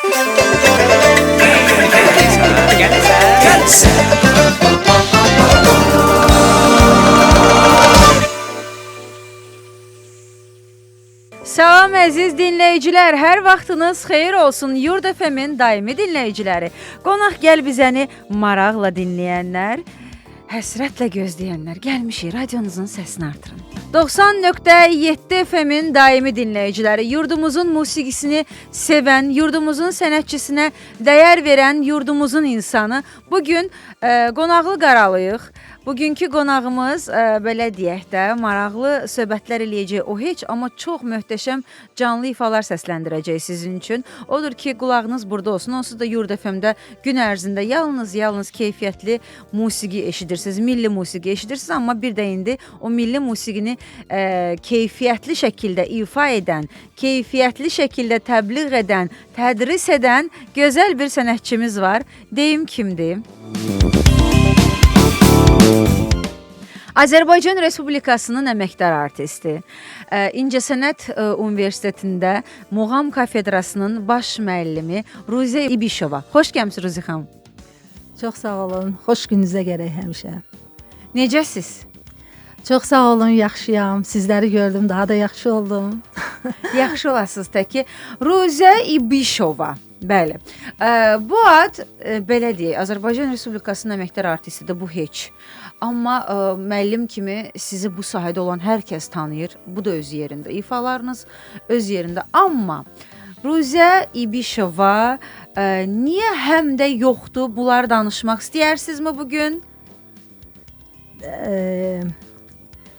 Salam əziz dinləyicilər, hər vaxtınız xeyir olsun. Yurd FM-in daimi dinləyiciləri. Qonaq gəl bizəni maraqla dinləyənlər, həsrətlə gözləyənlər, gəlmişik, radionuzun səsini artırın. 90.7 FM-in daimi dinləyiciləri, yurdumuzun musiqisini sevən, yurdumuzun sənətçisinə dəyər verən, yurdumuzun insanı. Bugün qonaqlı qaralıyıq. Bugünkü qonağımız, belə deyək də, maraqlı söhbətlər eləyəcək. O heç, amma çox möhtəşəm canlı ifalar səsləndirəcək sizin üçün. Odur ki, qulağınız burada olsun. Onsuz da Yurd FM-də gün ərzində yalnız keyfiyyətli musiqi eşidirsiniz, milli musiqi eşidirsiniz. Amma bir də indi o milli musiqini keyfiyyətli şəkildə ifa edən, keyfiyyətli şəkildə təbliğ edən, tədris edən gözəl bir sənətçimiz var. Deyim kimdir? Azərbaycan Respublikasının əməkdar artisti, İncəsənət Universitetində Muğam kafedrasının baş müəllimi Ruzə İbişova. Xoş gəlmisiniz Ruzə xanım. Çox sağ olun, xoş gününüzə gərək həmişə. Necəsiz? Çox sağ olun, yaxşıyam. Sizləri gördüm, daha da yaxşı oldum. Yaxşı olasınız təki. Ruzə İbişova. Bəli. Bu ad, belə deyək, Azərbaycan Respublikasının əməkdar artistidir, bu heç. Amma müəllim kimi sizi bu sahədə olan hər kəs tanıyır. Bu da öz yerində. İfalarınız öz yerində. Amma Ruzə İbişova niyə həm də yoxdur? Bunları danışmaq istəyərsinizmi bugün?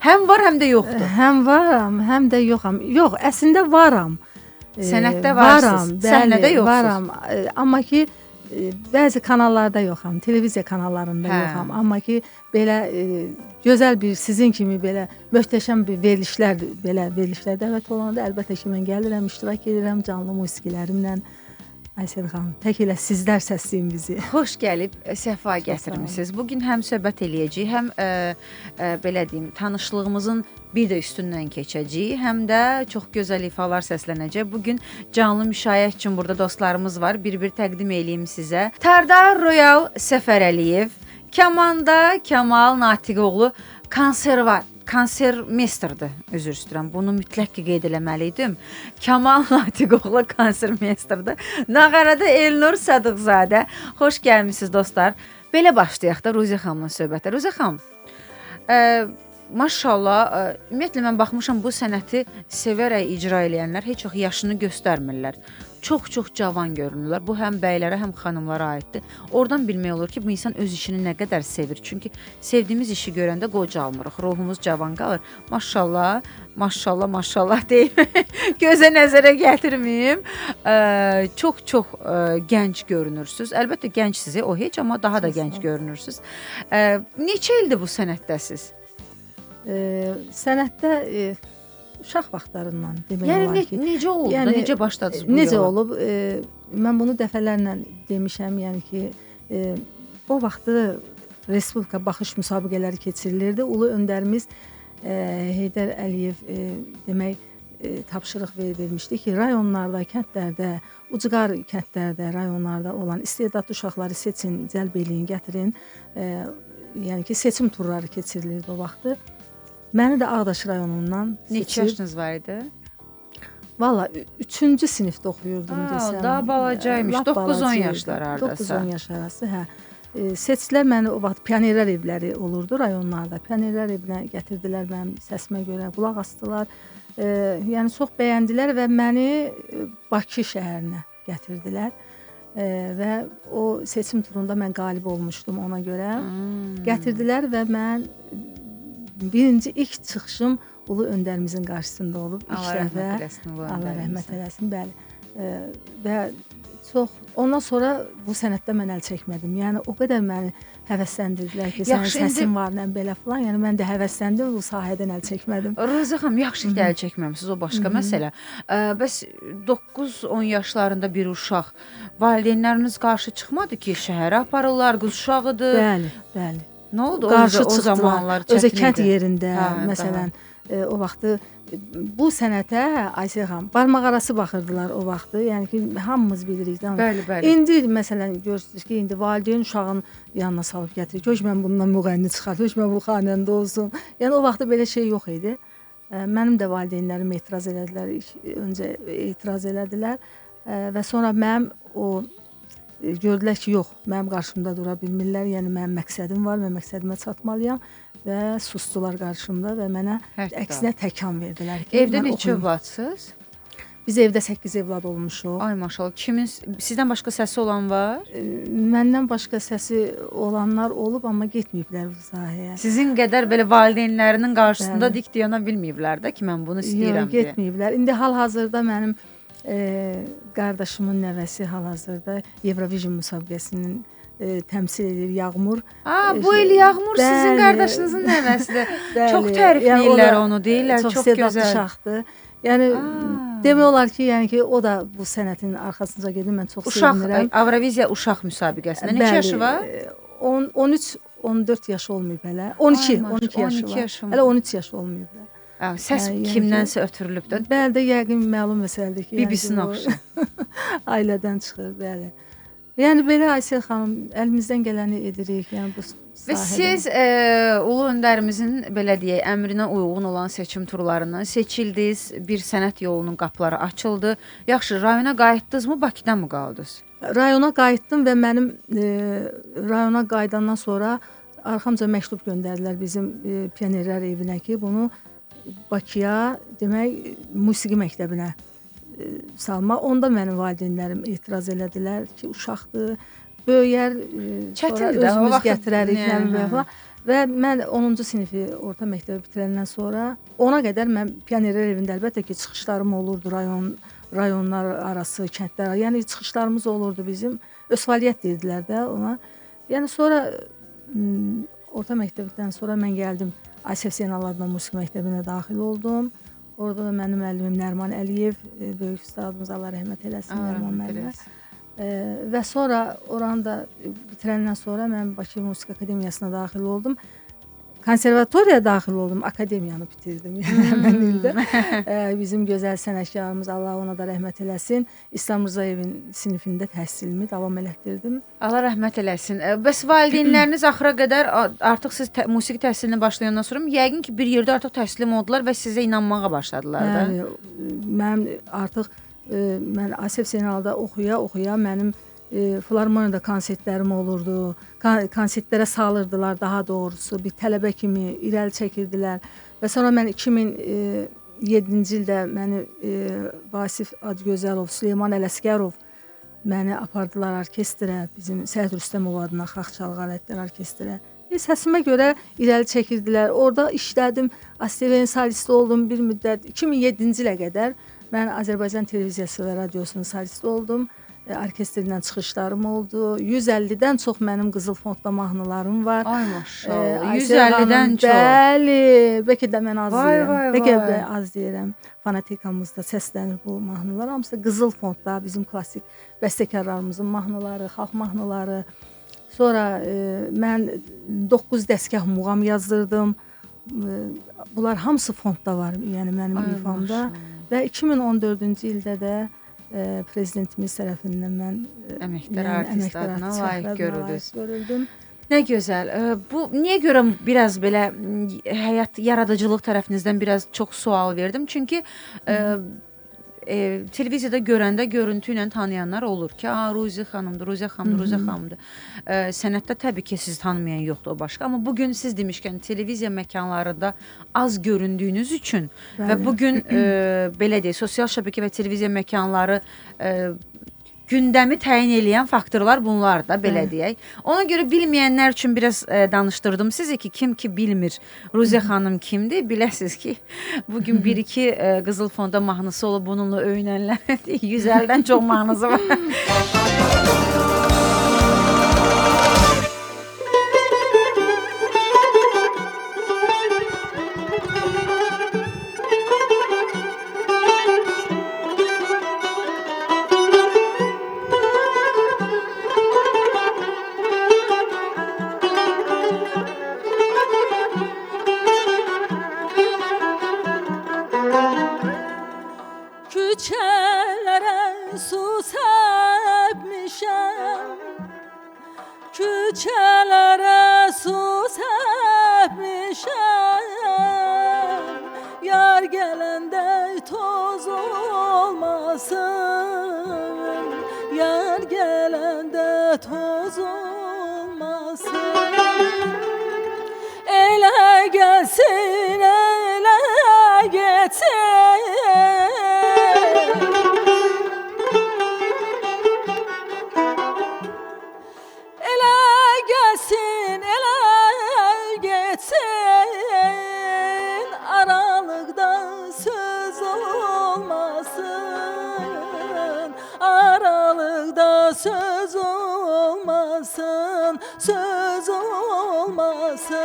Həm var, həm də yoxdur. Həm varam, həm də yoxam. Yox, əslində varam. Sənətdə varsınız, səhnədə yoxsuz. Varam, amma ki, bəzi kanallarda yoxam, televiziya kanallarında yoxam. Amma ki, belə gözəl bir, sizin kimi belə möhtəşəm bir verilişlər dəvət olanda əlbəttə ki, mən gəlirəm, iştirak edirəm canlı musiqilərimlə. Aysel xanım, tək elə sizlər səsləyin bizi. Xoş gəlib, səfa gətirmisiniz. Bugün həm söhbət eləyəcəyik, həm belə deyim, tanışlığımızın bir də üstündən keçəcəyik, həm də çox gözəl ifalar səslənəcək. Bugün canlı müşayiət üçün burada dostlarımız var. Bir-bir təqdim eləyim sizə. Tarda Royal Səfərəliyev, kamanda Kamal Natiqoğlu konsermesterdir, üzr istəyirəm. Bunu mütləq ki, qeyd eləməliydim. Kamal Natiqoğlu konsermesterdir. Nağarada Elnur Sadıqzadə. Xoş gəlmisiniz dostlar. Belə başlayaq da Ruzə xanımla söhbətə. Ruzə xanım, maşallah, ümumiyyətlə mən baxmışam bu sənəti sevərək icra eləyənlər heç vaxt yaşını göstərmirlər. Çox cavan görünürlər. Bu həm bəylərə, həm xanımlara aiddir. Oradan bilmək olur ki, bu insan öz işini nə qədər sevir. Çünki sevdiyimiz işi görəndə qocalmırıq, ruhumuz cavan qalır. Maşallah deyim. Gözə nəzərə gətirməyim. Çox gənc görünürsüz. Əlbəttə gəncsiniz, o heç, amma daha da gənc görünürsüz. Neçə ildir bu sənətdəsiz? Sənətdə uşaq vaxtlarından demək olar ki. Necə oldu? Necə başladınız bu yola? Necə olub? Mən bunu dəfələrlə demişəm, yəni ki, o vaxtı Respublika baxış müsabiqələri keçirilirdi. Ulu öndərimiz Heydər Əliyev demək tapşırıq vermişdi ki, rayonlarda, kəndlərdə, ucqar kəndlərdə, rayonlarda olan istedadlı uşaqları seçin, cəlb eləyin, gətirin. Yəni ki, seçim turları keçirilirdi o vaxtı. Məni də Ağdaş rayonundan seçib. Neçə yaşınız var idi? Valla 3-cü sinifdə oxuyurdum desəm. Daha balacaymış. 9-10 yaşlar hardasa. 9-10 yaş arası, hə. Seçdilər məni o vaxt pionerlər evləri olurdu rayonlarda. Pionerlər evinə gətirdilər mənim səsimə görə, qulaq asdılar. Yəni çox bəyəndilər və məni Bakı şəhərinə gətirdilər. Və o seçim turunda mən qalib olmuşdum ona görə. Gətirdilər və mən ilk çıxışım Ulu öndərimizin qarşısında olub. Allah rəhmət eləsin, bəli. Və çox, ondan sonra bu sənətdə mən əl çəkmədim. Yəni o qədər məni həvəsləndirdilər ki, sənin səsin var, nə belə falan. Yəni mən də həvəsləndim, bu sahədən əl çəkmədim. Ruzə xanım, yaxşı ki, əl çəkməmisiniz, o başqa məsələ. Bəs 9-10 yaşlarında bir uşaq, valideynləriniz qarşı çıxmadı ki, şəhərə aparırlar, qız uşağıdır. Bəli. Nə oldu? Qarşı o zamanlar çətin idi. Özə kənd yerində, məsələn, o vaxtı bu sənətə Aysel xanım barmaqarası baxırdılar o vaxtı. Yəni ki, hamımız bilirik də. Bəli, bəli. İndi məsələn görürsüz ki, indi valideyn uşağın yanına salıb gətirir. Köç mən bundan müğənni çıxart, köç mən bu xanəndə olsun. Yəni o vaxtda belə şey yox idi. Mənim də valideynlərim etiraz elədilər. Öncə etiraz elədilər və sonra mənim o gördülər ki, yox, mənim qarşımda dura bilmirlər. Yəni mənim məqsədim var, mən məqsədimə çatmalıyam və susdular qarşımda və mənə əksinə təkan verdilər ki, evdə neçə övladsınız? Biz evdə 8 övlad olmuşuq. Ay maşallah. Kimin sizdən başqa səsi olan var? Məndən başqa səsi olanlar olub, amma getməyiblər bu sahəyə. Sizin qədər belə valideynlərinin qarşısında dik dayana bilməyiblər də ki, mən bunu istəyirəm deyə. Getməyiblər. İndi hal-hazırda mənim qardaşımın nəvəsi hal-hazırda Eurovision müsabiqəsinin təmsil edir Yağmur. Bu il Yağmur sizin qardaşınızın nəvəsidir. Çox tərifləyirlər onu, deyirlər çox gözəl. Uşaqdır. Yəni demək olar ki, yəni ki, o da bu sənətin arxasınca gedir. Mən çox sevinirəm. Avroviziya uşaq müsabiqəsində neçə yaşı var? 13-14 yaşı olmayıb hələ. 12 yaşı var. Hələ 13 yaşı olmayıb. Səs kimdənsə ötürülüb də. Bəli də yəqin məlum məsələdir ki, bibisinin oxşar. Ailədən çıxır, bəli. Yəni belə Aysel xanım, əlimizdən gələni edirik. Yəni bu və siz ulu öndərimizin belə deyək, əmrinə uyğun olan seçim turlarından seçildiniz, bir sənət yolunun qapıları açıldı. Yaxşı, rayona qayıtdınızmı, Bakıdan mı qaldınız? Rayona qayıtdım və mənim rayona qayıdandan sonra arxamca məktub göndərdilər bizim pionerlər evinə ki, bunu Bakıya, demək, musiqi məktəbinə salma. Onda mənim valideynlərim etiraz elədilər ki, uşaqdır, böyüyər, sonra özümüz gətirərik falan. Və mən 10-cu sinifi orta məktəbi bitirəndən sonra ona qədər mən pionerlər evində əlbəttə ki, çıxışlarım olurdu, rayonlar arası, kəndlər, yəni çıxışlarımız olurdu bizim. Öz fəaliyyət deyirdilər də ona. Yəni sonra orta məktəbdən sonra mən gəldim Asif Zeynal adına musiqi məktəbinə daxil oldum. Orada da mənim müəllimim Nərman Əliyev, böyük ustadımız, Allah rəhmət eləsin, Nərman müəllimə. Və sonra oranı da bitirəndən sonra mən Bakı Musiqi Akademiyasına daxil oldum. Konservatoriyaya daxil oldum, akademiyanı bitirdim yəni həmin ildə. Bizim gözəl sənətkarımız, Allah ona da rəhmət eləsin, İslam Rızayevin sinifində təhsilimi davam elətdirdim. Allah rəhmət eləsin. Bəs valideynləriniz axıra qədər artıq siz musiqi təhsilinə başlayandan sonra yəqin ki, bir yerdə artıq təslim oldular və sizə inanmağa başladılar da. Mən artıq mən Asif Zeynalda oxuya mənim filarmoniyada konsertlərim olurdu. Konsertlərə salırdılar daha doğrusu. Bir tələbə kimi irəli çəkirdilər. Və sonra mən 2007-ci ildə məni Vasif Adgözəlov, Süleyman Ələsgərov məni apardılar orkestrə, bizim Səhət Rüstəmov adına xalq çalğı alətlər orkestrə. Səsimə görə irəli çəkirdilər. Orada işlədim. ASTV-nin solisti oldum bir müddət. 2007-ci ilə qədər mən Azərbaycan televiziyası və radiosunun solisti oldum. Orkestrdən çıxışlarım oldu. 150-dən çox mənim qızıl fondda mahnılarım var. Ay maşallah. 150-dən çox. Bəli, bəlkə də mən az deyirəm. Bəlkə də az deyirəm. Fonetikamızda səslənir bu mahnılar. Hamısı qızıl fondda bizim klassik bəstəkarlarımızın mahnıları, xalq mahnıları. Sonra mən 9 dəstgah muğam yazdırdım. Bunlar hamısı fondda var, yəni mənim ifamda. Və 2014-cü ildə də prezidentimiz tərəfindən mən əməkdar artist adına layiq görüldüm. Nə gözəl. Bu niyə görə biraz belə həyat yaradıcılıq tərəfinizdən biraz çox sual verdim? Çünki televiziyada görəndə görüntü ilə tanıyanlar olur ki, Ruzi xanımdır, Ruzi xanımdır. Sənətdə təbii ki, sizi tanımayan yoxdur o başqa. Amma bugün siz demişkən televiziya məkanlarında az göründüyünüz üçün və bugün belə deyək, sosial şəbəkə və televiziya məkanları gündəmi təyin eləyən faktorlar bunlar da, belə deyək. Ona görə bilməyənlər üçün biraz danışdırdım sizi ki, kim ki bilmir Ruzi xanım kimdir, biləsiz ki, bugün 1-2 qızıl fonda mahnısı olub bununla öyünənlər 150-dən çox mahnısı var. səpmişəm, küçələrə su səpmişəm. Yar gələndə toz olmasın, yar gələndə toz olmasın. Elə gəlsin, elə getsin. Elə gəlsin, elə getsin. Aralıqda söz olmasın, aralıqda söz olmasın, söz olmasın.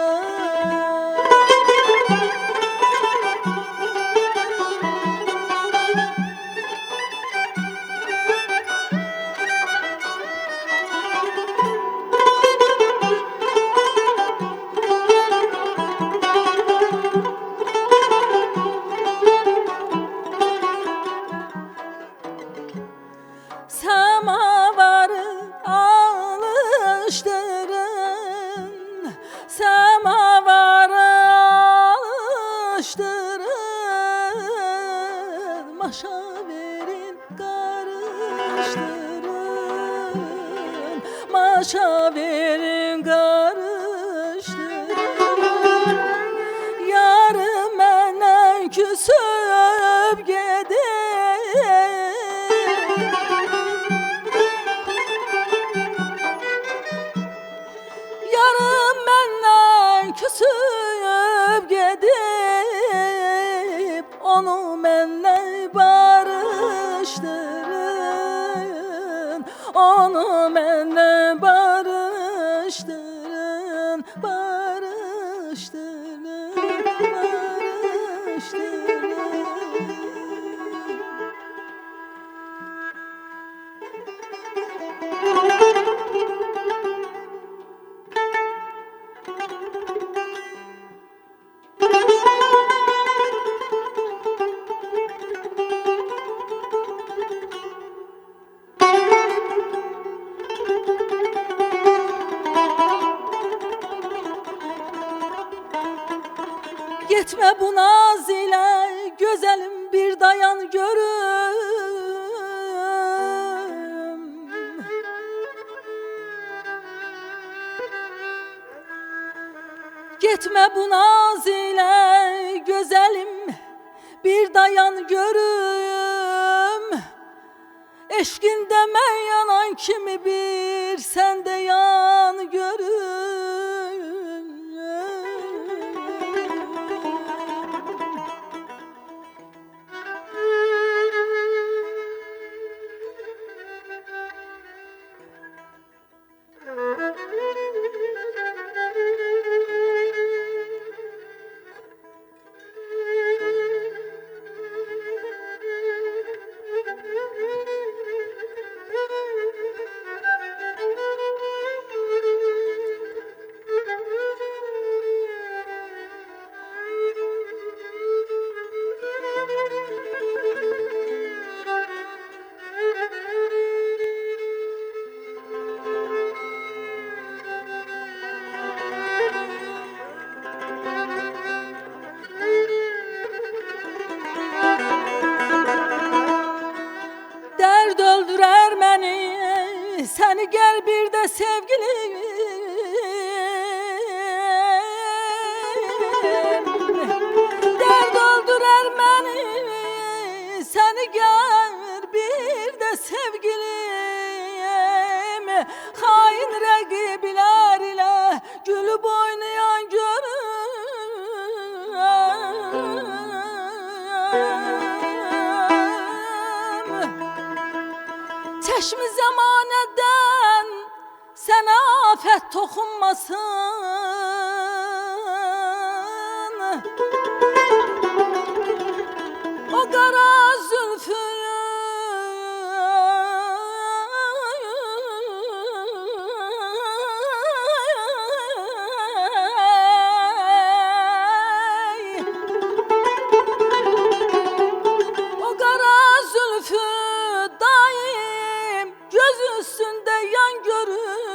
Semavarı alıştırın, semavarı alıştırın. Maşa verin, karıştırın, maşa verin, karıştırın. Yarım məndən küsüb gedin, yarım məndən küsüb gedib, onu mənlə barışdırın, onu mənlə barışdırın, barışdırın, barışdırın. Getmə bu naz ilə, gözəlim bir dayan görüm. Getmə bu naz ilə, gözəlim bir dayan görüm. Eşqində mən yanan kimi bir sən də yan görüm. Dərd öldürər məni, səni gəl bir də sevgilim. Dərd öldürər məni, səni gəl bir də sevgilim. Xain rəqiblər ilə gülüb oynayan çeşmi zamanədən sənə afət toxunmasın. O qara zülfünü o qara zülfü daim gözü görüm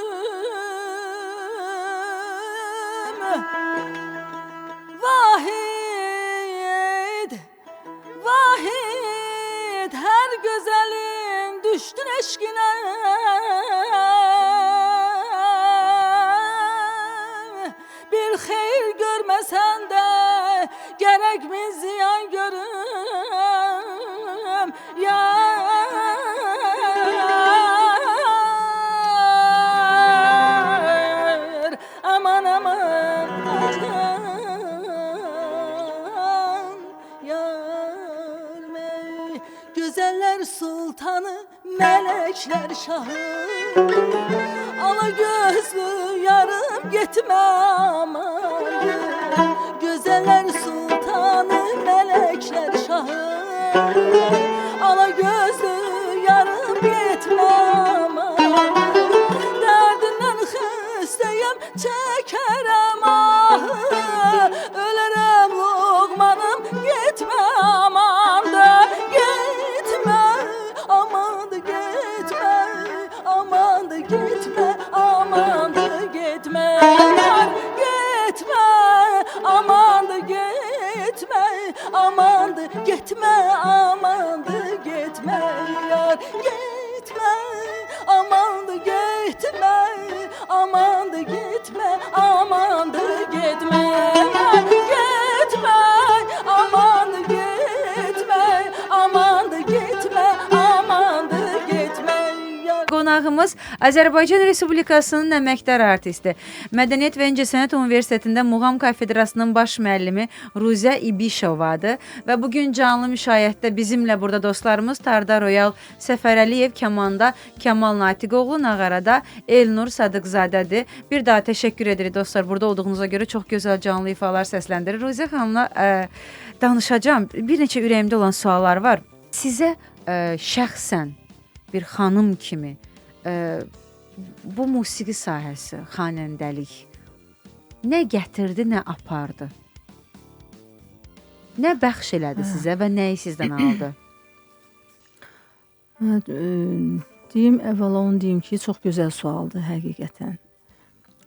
Vahid, Vahid Her güzelin düştün eşkine Bir hayır görmesen de Gerek mi ziyan görüm Yar Aman aman Yar mey Güzeller sultanı Melekler şahı Ala gözlü yarım gitme aman Güzeller sultanı melekler şahı Ala gözlü yarım gitme aman Derdinden xəstəyəm çəkərəm ahı Ölərəm loğmanım gitme aman da Gitme aman da gitme Aman da gitme aman da gitme Yar gitme aman da gitme Aman da gitme aman da gitme Yar gitme aman da gitme Aman da gitme aman da gitme Yar gitme aman da gitme Aman da gitme aman da gitme Yar Qonağımız Azərbaycan Respublikasının əməkdar artisti, Mədəniyyət və İncəsənət Universitetində Muğam Kafedrasının baş müəllimi Ruzə İbişovadır və bugün canlı müşayiətdə bizimlə burada dostlarımız Tarda Royal Səfərəliyev, kemanda Kamal Natiqoğlu, nağarada Elnur Sadıqzadədir. Bir daha təşəkkür edirik dostlar, burada olduğunuza görə çox gözəl canlı ifalar səsləndirir. Ruzə xanımla danışacağım. Bir neçə ürəyimdə olan suallar var. Sizə şəxsən bir xanım kimi bu musiqi sahəsi, xanəndəlik nə gətirdi, nə apardı? Nə bəxş elədi sizə və nəyi sizdən aldı? Deyim, əvvəla onu deyim ki, çox gözəl sualdır həqiqətən.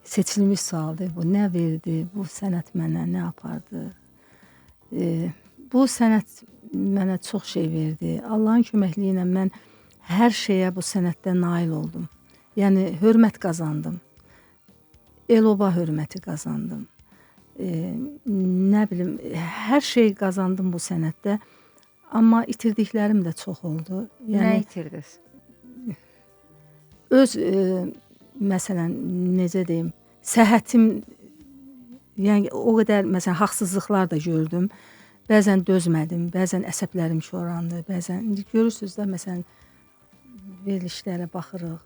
Seçilmiş sualdır. Bu nə verdi, bu sənət mənə nə apardı? Bu sənət mənə çox şey verdi. Allahın köməkliyi ilə mən hər şeyə bu sənətdə nail oldum. Yəni, hörmət qazandım. El-oba hörməti qazandım. Nə bilim, hər şey qazandım bu sənətdə. Amma itirdiklərim də çox oldu. Yəni, nə itirdiniz? Öz, məsələn, necə deyim, səhhətim, yəni o qədər, məsələn, haqsızlıqlar da gördüm. Bəzən dözmədim, bəzən əsəblərim şorandı, bəzən, indi görürsünüz də, məsələn, verilişlərə baxırıq,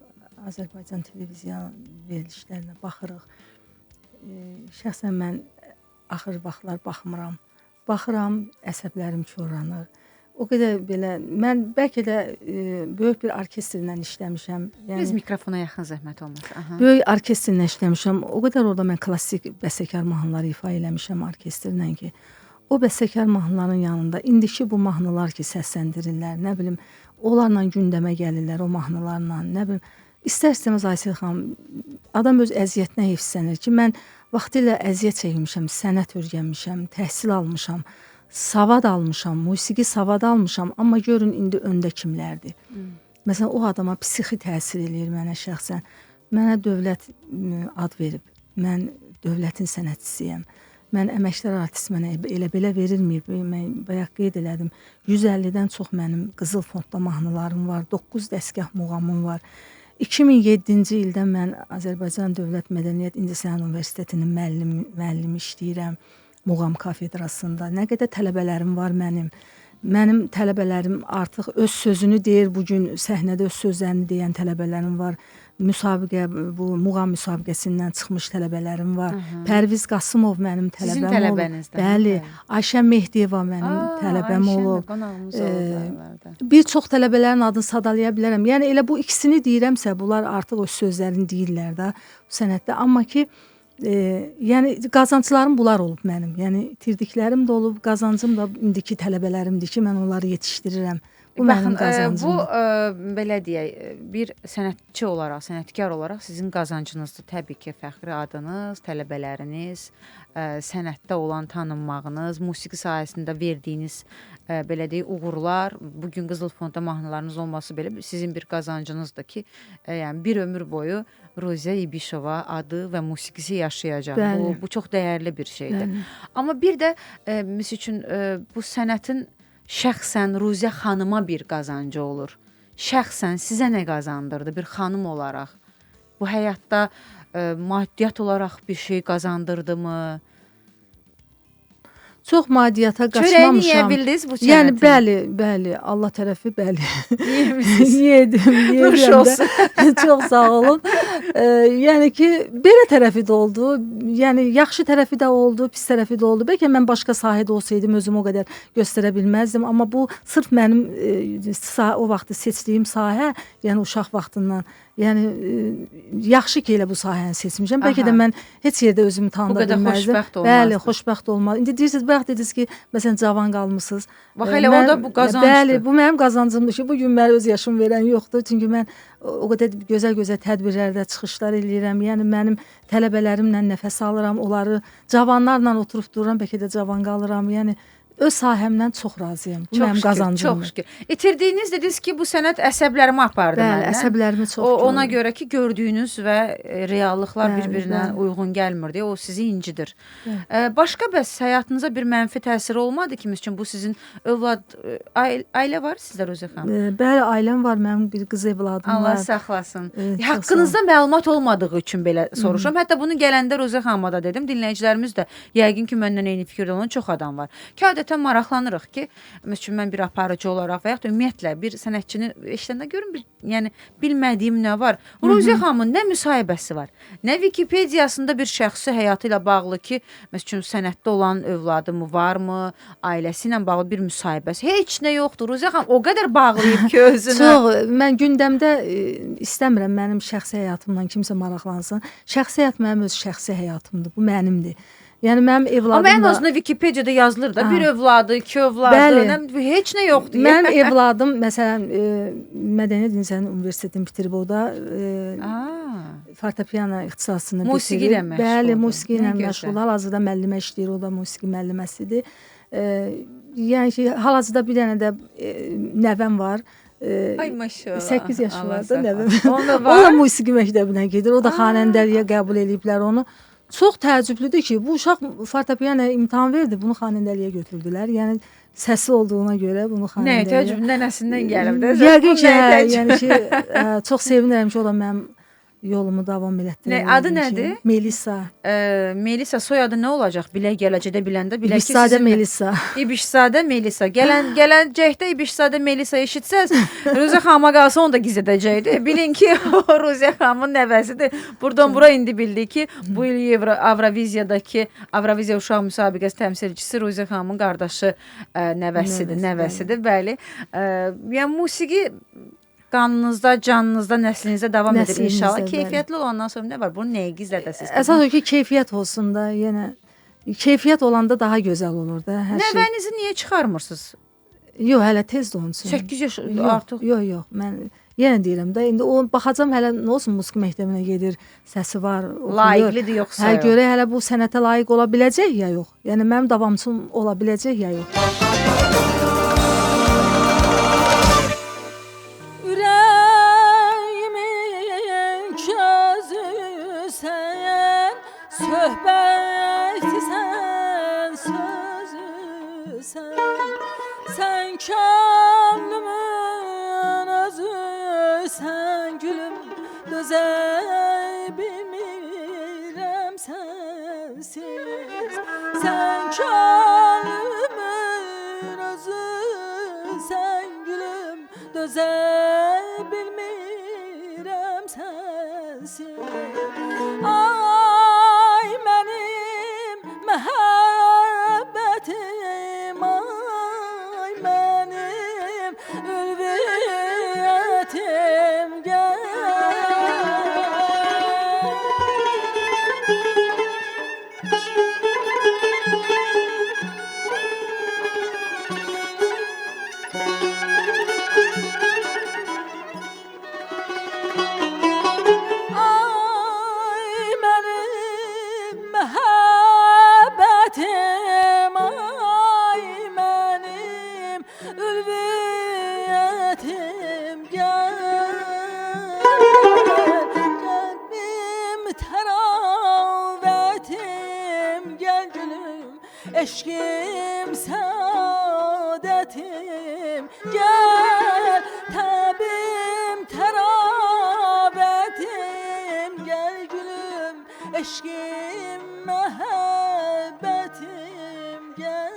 Azərbaycan televiziya verilişlərinə baxırıq. Şəxsən mən axır vaxtlar baxmıram. Baxıram, əsəblərim korlanır. O qədər belə, mən bəlkə də böyük bir orkestrlə işləmişəm. Biz mikrofona yaxın zəhmət olmaz. Aha. Böyük orkestrlə işləmişəm. O qədər orada mən klassik bəstəkar mahnıları ifa eləmişəm orkestrlə ki, o bəstəkar mahnıların yanında indiki bu mahnılar ki, səsləndirirlər, nə bilim, onlarla gündəmə gəlirlər, o mahnılarla, nə bilim, İstər-istəməz Aysel xanım, adam öz əziyyətinə heyfslənir ki, mən vaxtilə əziyyət çəkmişəm, sənət öyrənmişəm, təhsil almışam, savad almışam, musiqi savad almışam, amma görün indi öndə kimlərdir. Məsələn, o adama psixi təsir eləyir mənə şəxsən. Mənə dövlət ad verib, mən dövlətin sənətçisiyəm. Mən əməkdar artist mənə elə belə verilməyib. Mən bayaq qeyd elədim. 150-dən çox mənim qızıl fondda mahnılarım var, 9 dəstgah muğamım var. 2007-ci ildə mən Azərbaycan Dövlət Mədəniyyət İncəsənət Universitetinin müəllimi işləyirəm Muğam Kafedrasında. Nə qədər tələbələrim var mənim. Mənim tələbələrim artıq öz sözünü deyir, bugün səhnədə öz sözlərini deyən tələbələrim var. Müsabiqə, bu muğam müsabiqəsindən çıxmış tələbələrim var. Pərviz Qasımov mənim tələbəm olub. Sizin tələbənizdən. Bəli, Ayşə Mehdiyeva mənim tələbəm olub. Bir çox tələbələrin adını sadalaya bilərəm. Yəni elə bu ikisini deyirəmsə, bunlar artıq o sözlərini deyirlər də bu sənətdə. Amma ki, yəni qazanclarım bunlar olub mənim. Yəni itirdiklərim də olub, qazancım da indiki tələbələrimdir ki, mən onları yetişdirirəm. Bu mənim Bu qazancımdır. belə deyək, bir sənətçi olaraq, sənətkar olaraq sizin qazancınızdır. Təbii ki, fəxri adınız, tələbələriniz, sənətdə olan tanınmağınız, musiqi sahəsində verdiyiniz belə deyək uğurlar, bu gün Qızıl Fondda mahnılarınız olması belə sizin bir qazancınızdır ki, yəni bir ömür boyu Ruziyə İbişova adı və musiqisi yaşayacaq. Bəli. Bu çox dəyərli bir şeydir. Bəli. Amma bir də misal üçün bu sənətin şəxsən Ruziyə xanıma bir qazancı olur. Şəxsən sizə nə qazandırdı bir xanım olaraq? Bu həyatda maddiyyat olaraq bir şey qazandırdımı? Çox maddiyyata Çörəyini yeyə qaçmamışam. bildiniz bu sənətin? Yəni bəli, Allah tərəfi bəli. Yemisiniz. Yedim, Nuş yedim olsun. də. Çox sağ olun. Yəni ki, belə tərəfi də oldu. Yəni yaxşı tərəfi də oldu, pis tərəfi də oldu. Bəlkə mən başqa sahədə olsaydım özümü o qədər göstərə bilməzdim, amma bu sırf mənim o vaxtı seçdiyim sahə, yəni uşaq vaxtından, yəni yaxşı ki elə bu sahəni seçmişəm. Bəlkə də mən heç yerdə özümü tanıda bilməzdim. Bu qədər xoşbəxt olmazdı. Bəli, xoşbəxt olmalı. İndi deyirsiniz, bayaq dediniz ki, məsələn cavan qalmısınız. Bax elə o da bu qazancdır. Bəli, bu mənim qazancımdır ki, bu gün mənə öz yaşım verən yoxdur. Çünki mən o qədər gözəl tədbirlərdə çıxışlar eləyirəm. Yəni mənim tələbələrimlə nəfəs alıram, onları cavanlarla oturub dururam, bəlkə də cavan qalıram. Yəni öz sahəmdən çox razıyam. Bu mənim qazancımdır. Çox şükür. İtirdiyiniz dediniz ki, bu sənət əsəblərimi apardı məndən. məndən. Əsəblərimi çox. Ona görə ki, gördüyünüz və reallıqlar Bəli, bir-birinə bəli. uyğun gəlmir deyə o sizi incidir. Bəli. Başqa bəs həyatınıza bir mənfi təsiri olmadı ki, məsələn bu sizin övlad ailə var sizdə Ruziyə xanım? Bəli, ailəm var, mənim bir qız evladım Allah var. saxlasın. Çox Haqqınızda məlumat olmadığı üçün belə soruşuram. Hətta bunu gələndə Ruziyə xanıma da dedim. Dinləyicilərimiz də yəqin ki, məndən eyni fikirdə olan çox adam var. Ki, adətən maraqlanırıq ki, məsələn mən bir aparıcı olaraq və yaxud da ümumiyyətlə bir sənətçini eşidəndə görüm, yəni bilmədiyim nə var. Ruziyə xanımın nə müsahibəsi var, nə Wikipediyasında bir şəxsi həyatı ilə bağlı ki, məsələn sənətdə olan övladı mı, varmı, ailəsi ilə bağlı bir müsahibəsi. Heç nə yoxdur. Ruziyə xanım o qədər bağlayıb ki özünə. Çox, mən gündəmdə istəmirəm mənim şəxsi həyatımdan kimsə maraqlansın. Şəxsi həyat mənim öz şəxsi həyatımdır. Bu mənimdir. Yəni mənim evladım Amma ən da... azından Wikipediyada yazılır da bir övladı, iki övladı, heç nə yoxdur. Mənim evladım məsələn Mədəniyyət İncəsənət Universitetini bitirib o da fortepiano ixtisasını bitirib. Musiqi ilə məşğuldur. Bəli, musiqi ilə məşğul. Hal-hazırda müəllimə işləyir, o da musiqi müəlliməsidir. Yəni ki, hal-hazırda bir dənə də nəvəm var. Ay maşallah. 8 yaşı var da nəvəm. Onda O da musiqi məktəbinə gedir. O da xanəndəliyə qəbul ediblər onu. Çox təəccüblüdür ki, bu uşaq fortepianoya imtahan verdi, bunu xanəndəliyə götürdülər. Yəni səsi olduğuna görə bunu xanəndəliyə. Nə təəccüb nənəsindən gəlib də. Yəqin ki, yəni ki, çox sevinirəm ki, o da mənim yolumu davam elətdirir. Adı nədir? Melisa. Melisa soyadı nə olacaq? Bilək gələcəkdə biləndə bilək ki, İbişzadə Melisa. İbişzadə Melisa. Gələcəkdə İbişzadə Melisa eşitsəz, Ruziyə xanıma qalsa onu da gizlədəcəkdi. Bilin ki, o Ruziyə xanımın nəvəsidir. Buradan bura indi bildik ki, bu il Avroviziyadakı Avroviziya uşaq müsabiqəsi təmsilçisi Ruziyə xanımın qardaşı nəvəsidir, bəli. Yəni musiqi qanınızda, canınızda, nəslinizdə davam edir inşallah. Keyfiyyətli olandan sonra nə var? Bunu nəyə gizlədəsiniz? Əsas o ki, keyfiyyət olsun da, yenə keyfiyyət olanda daha gözəl olur da hər şey. Nəvənizi niyə çıxarmırsınız? Yox, hələ tezdir onun üçün. 8 yaş artıq. Yox, mən yenə deyirəm də, indi o baxacam hələ nə olsun musiqi məktəbinə gedir, səsi var, oxuyur. Layiqlidir yoxsa yox? Görə hələ bu sənətə layiq ola biləcək ya yox. Yəni mənim davamçım ola biləcək ya yox. Söhbətisən, sözüsən, sən könlümün özüsən, gülüm, dözə bilmirəm sənsiz. Sən könlümün özüsən, gülüm, dözə bilmirəm sənsiz. Ay mənim məhəbbətim, ay mənim ülviyyətim, gəl. eşkim saadetim gel təbim tərabetim gel gülüm eşkim məhəbbətim gel.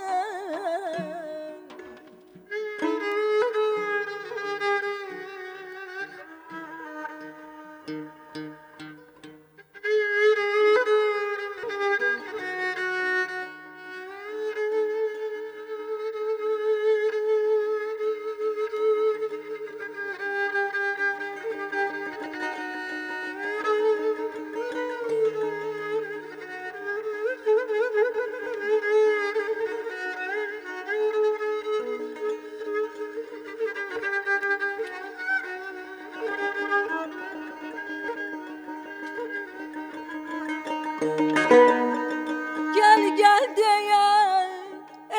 Gel gel diye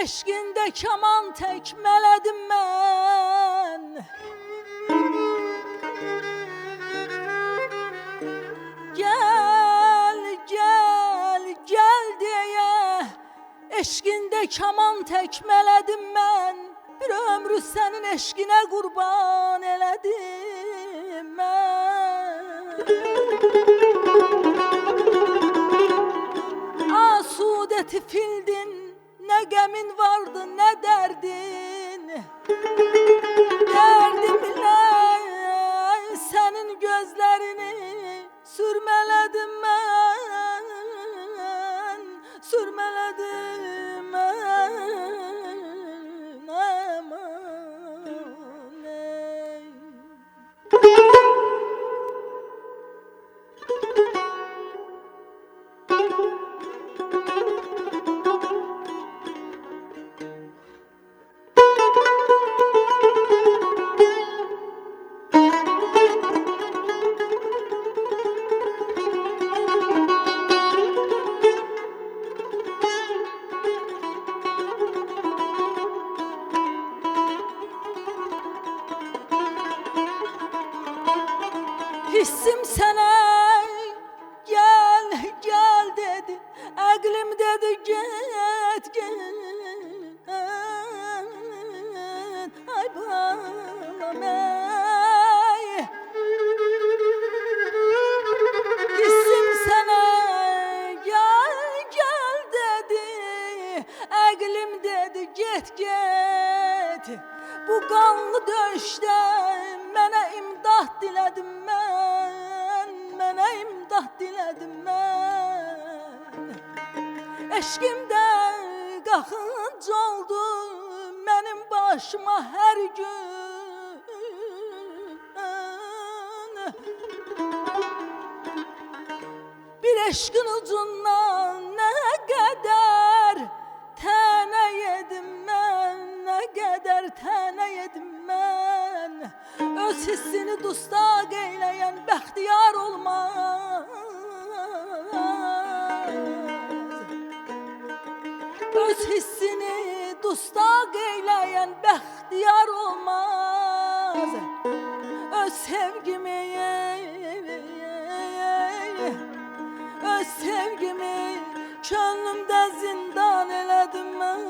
eşkinde kaman tekmeledim ben. Gel gel gel diye eşkinde kaman tekmeledim ben. Bir ömrü senin eşkine kurban eledim ben. Asudeti fildin, ne gemin vardı ne derdin. Derdimle senin gözlerini sürmeledim ben, sürmeledim ben. Aman ey. Hissim sana gel gel dedi, aklım dedi git git. Ay balam ey. Hissim sana gel gel dedi, aklım dedi git git. Bu kanlı döşte mənə imdad dilədim mən, mənə imdad dilədim mən. Eşqimdə qaxınc oldu mənim başıma hər gün. Bir eşqin ucundan nə qədər tənə yedim mən, nə qədər tənə yedim mən. Öz hissini dustaq eyləyən bəxtiyar olmaz. Öz hissini dustaq eyləyən bəxtiyar olmaz. Öz sevgimi, öz sevgimi könlümdə zindan elədim mən.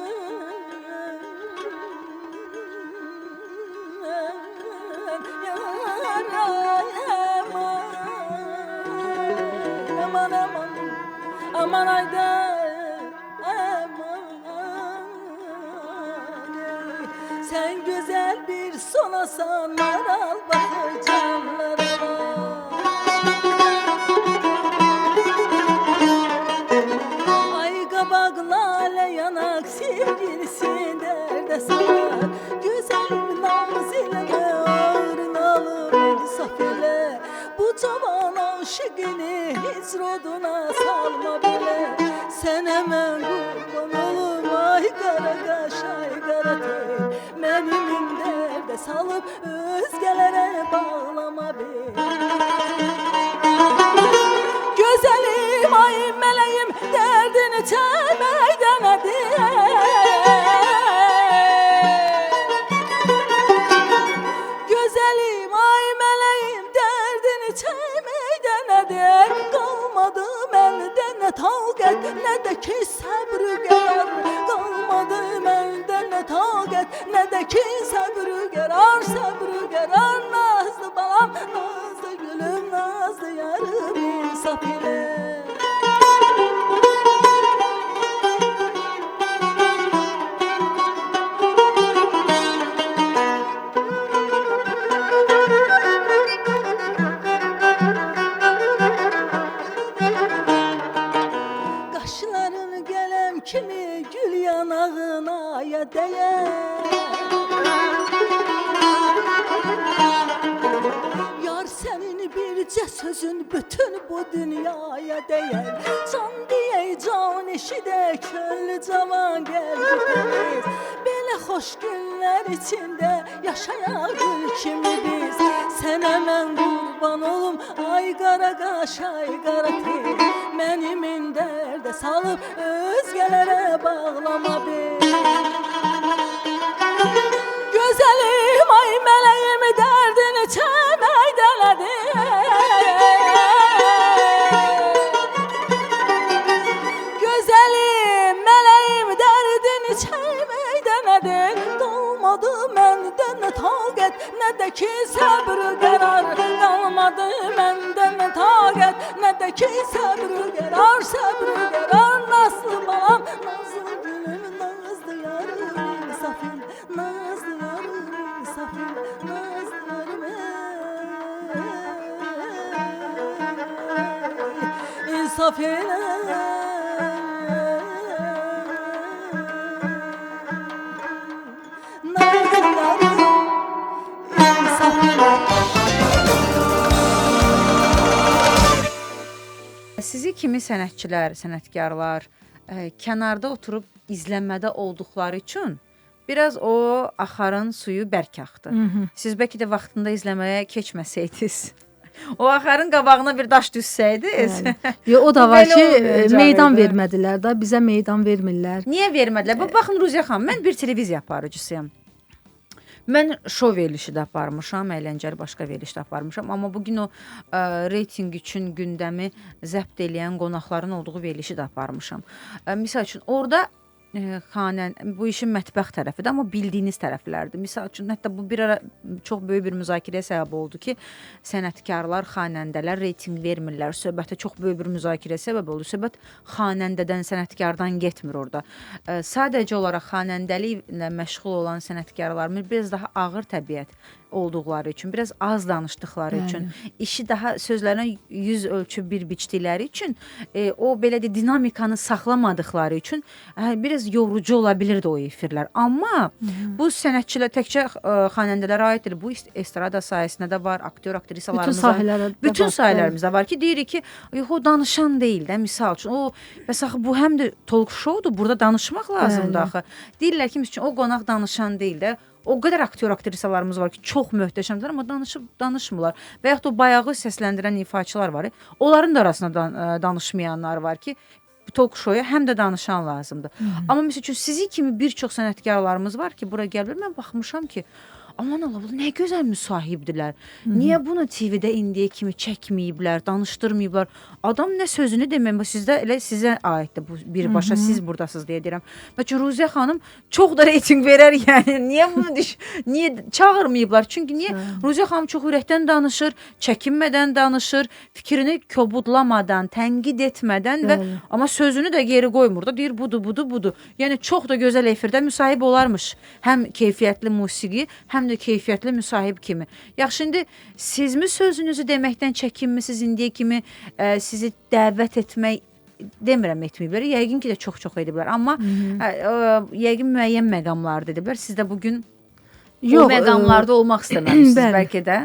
Aman aman aman ayda aman. Sen güzel bir sonasan maral bakıcanlarına. Ay kabak lale yanak sevgilisi derde sarar. Güzelim naz ileme ağrın alır insaf ile. Bu cavan aşıkını hiç roduna salma bile. Sen hemen kurban olum ay kara kaş ay kara tel. Benim derde salıp özgelere bağlama bile. Güzelim ay meleğim derdini çemeyden hadi. Güzelim ay meleğim derdini çemeyden hadi. Kalmadım elde ne tavuk et ne de ki sabrı gel. Olmadı məndə nə taqət, nə də ki səbr qərar, səbr qərar. Nazlı balam, nazlı gülüm, nazlı yarım, insaf elə. Qaşların qələm kimi gül yanağına ya dəyər. Yar sənin bircə sözün bütün bu dünyaya dəyər. Can deyək, can eşidək, könlü cavan qəlbi təmiz. Belə xoş günlər içində yaşayaq gül kimi biz. Sənə mən qurban olum, ay qara qaş, ay qara tel. Məni min dərdə salıb özgələrə bağlama bil. Gözəlim, ay mələyim, dərdini çəməkdən Gözəlim, mələyim, dərdini çəməkdən Dolmadı məndə nə taqət, nə də ki səbr qərar. Qalmadı məndə nə taqət, nə də ki səbr qərar, səbr qərar. Nazlı balam, nazlı gülüm, nazlı yarım, insaf elə. Nazlı yarım, insaf elə, nazlı yarım, insaf elə. Nazlı yarım, insaf elə. Sizi kimi sənətçilər, sənətkarlar kənarda oturub izləmədə olduqları üçün biraz o axarın suyu bərk axdı. Siz bəlkə də vaxtında izləməyə keçməsəydiniz, o axarın qabağına bir daş düşsəydiniz. Yo, o da var Belə ki, olmayacaqdı. meydan vermədilər də, bizə meydan vermirlər. Niyə vermədilər? Baxın Ruziya xanım, mən bir televiziya aparıcısıyam. Mən şov verilişi də aparmışam, əyləncəli başqa veriliş də aparmışam, amma bugün o reytinq üçün gündəmi zəbt eləyən qonaqların olduğu verilişi də aparmışam. Misal üçün orada bu işin mətbəx tərəfidir, amma bildiyiniz tərəflərdir. Misal üçün hətta bu bir ara çox böyük bir müzakirəyə səbəb oldu ki, sənətkarlar, xanəndələr reytinq vermirlər. Söhbətə çox böyük bir müzakirəyə səbəb oldu. Söhbət xanəndədən, sənətkardan getmir orada. Sadəcə olaraq xanəndəliklə məşğul olan sənətkarlarımız biraz daha ağır təbiət olduqları üçün, biraz az danışdıqları üçün, işi daha sözlərinə yüz ölçü bir biçdikləri üçün, o belə də dinamikanı saxlamadıqları üçün biraz yorucu ola bilirdi o efirlər. Amma bu sənətçilər təkcə xanəndələrə aiddir. Bu estrada sahəsində də var, aktyor, aktrisalarımızda, bütün sahələrimizdə var ki, deyirik ki, o danışan deyil də, misal üçün. O, bəs axı bu həm də talk showdur, burada danışmaq lazımdır axı. Deyirlər ki, o qonaq danışan deyil də. O qədər aktyor, aktrisalarımız var ki, çox möhtəşəmdir, amma danışmırlar. Və yaxud o bayağı səsləndirən ifaçılar var. Onların da arasında danışmayanlar var ki, talk show-ya həm də danışan lazımdır. Amma məsəl üçün, sizi kimi bir çox sənətkarlarımız var ki, bura gəlir. Mən baxmışam ki, aman Allah, nə gözəl müsahibdirlər. Niyə bunu TV-də indiyə kimi çəkməyiblər, danışdırmayıblar? Adam nə sözünü demək, sizdə elə sizə aiddir bu birbaşa, siz buradasınız deyə deyirəm. Bəlkə Ruziya xanım çox da reytinq verər, yəni. Niyə bunu niyə çağırmayıblar? Çünki niyə Ruziya xanım çox ürəkdən danışır, çəkinmədən danışır, fikrini kobudlamadan, tənqid etmədən və amma sözünü də geri qoymur da, deyir budur. Yəni çox da gözəl efirdə müsahib olarmış. Həm keyfiyyətli musiqi, həm də keyfiyyətli müsahib kimi. Yaxşı, indi sizmi sözünüzü deməkdən çəkinmisiniz indiyə kimi sizi dəvət etmək demirəm etməyiblər. Yəqin ki də çox ediblər. Amma yəqin müəyyən məqamlar dediblər. Siz də bugün o məqamlarda olmaq istəməmişsiniz bəlkə də.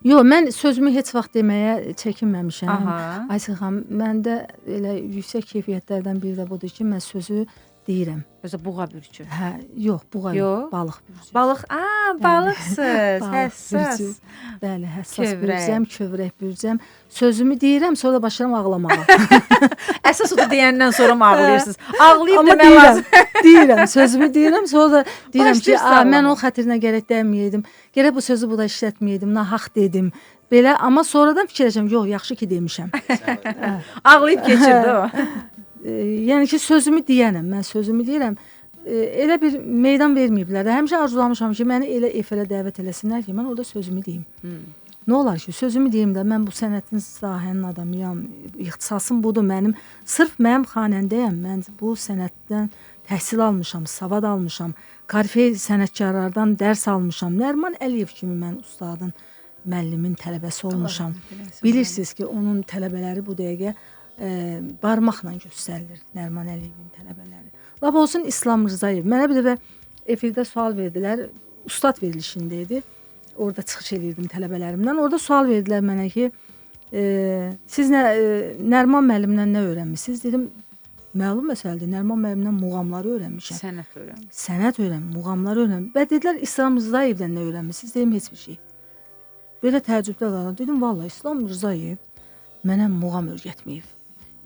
Yox, mən sözümü heç vaxt deməyə çəkinməmişəm. Aysel xanım, məndə elə yüksək keyfiyyətlərdən biri də budur ki, mən sözü deyirəm. Özə buğa bürcü. Hə, yox, buğa yox, balıq bürcü. Balıq, balıqsız, həssas. Bəli, həssas bürcəm, kövrək bürcəm. Sözümü deyirəm, sonra başlayıram ağlamağa. Əsas o da deyəndən sonra mı ağlayırsınız? Ağlayıb demək deyirəm, lazım. deyirəm, sözümü deyirəm, sonra da deyirəm ki, mən o xatirinə gərək dəyməyəydim. Gərək bu sözü burada işlətməyəydim, nahaq dedim. Belə, amma sonradan fikirləşəm, yox, yaxşı ki demişəm. Ağlayıb keçirdi o. Yəni ki, sözümü deyənəm, mən sözümü deyirəm. elə bir meydan verməyiblər də. Həmişə arzulamışam ki, məni elə efirə dəvət eləsinlər ki, mən orada sözümü deyim. Nə olar ki, sözümü deyim də, mən bu sənətin sahənin adamıyam, ixtisasım budur mənim. Sırf mənim xanəndəyəm, mən bu sənətdən təhsil almışam, savad almışam, Karifey sənətkarlardan dərs almışam. Nəriman Əliyev kimi mən ustadın, müəllimin tələbəsi olmuşam. Bilirsiniz ki, onun tələbələri bu dəqiqə barmaqla göstərilir, Nəriman Əliyevin tələbələri. Lap olsun İslam Rzayev. Mənə bir dəfə efirdə sual verdilər, ustad verilişində idi. Orada çıxış edirdim tələbələrimdən. Orada sual verdilər mənə ki, siz Nəriman müəllimdən nə öyrənmisiniz? Dedim, məlum məsələdir. Nəriman müəllimdən muğamları öyrənmişəm. Sənət öyrənmişəm, muğamları öyrənmişəm. Və dedilər, İslam Rzaevdən nə öyrənmisiniz? Dedim, heç bir şey. Belə təəccübdə qaldım. Dedim, vallahi İslam Rzayev mənə muğam öyrətməyib.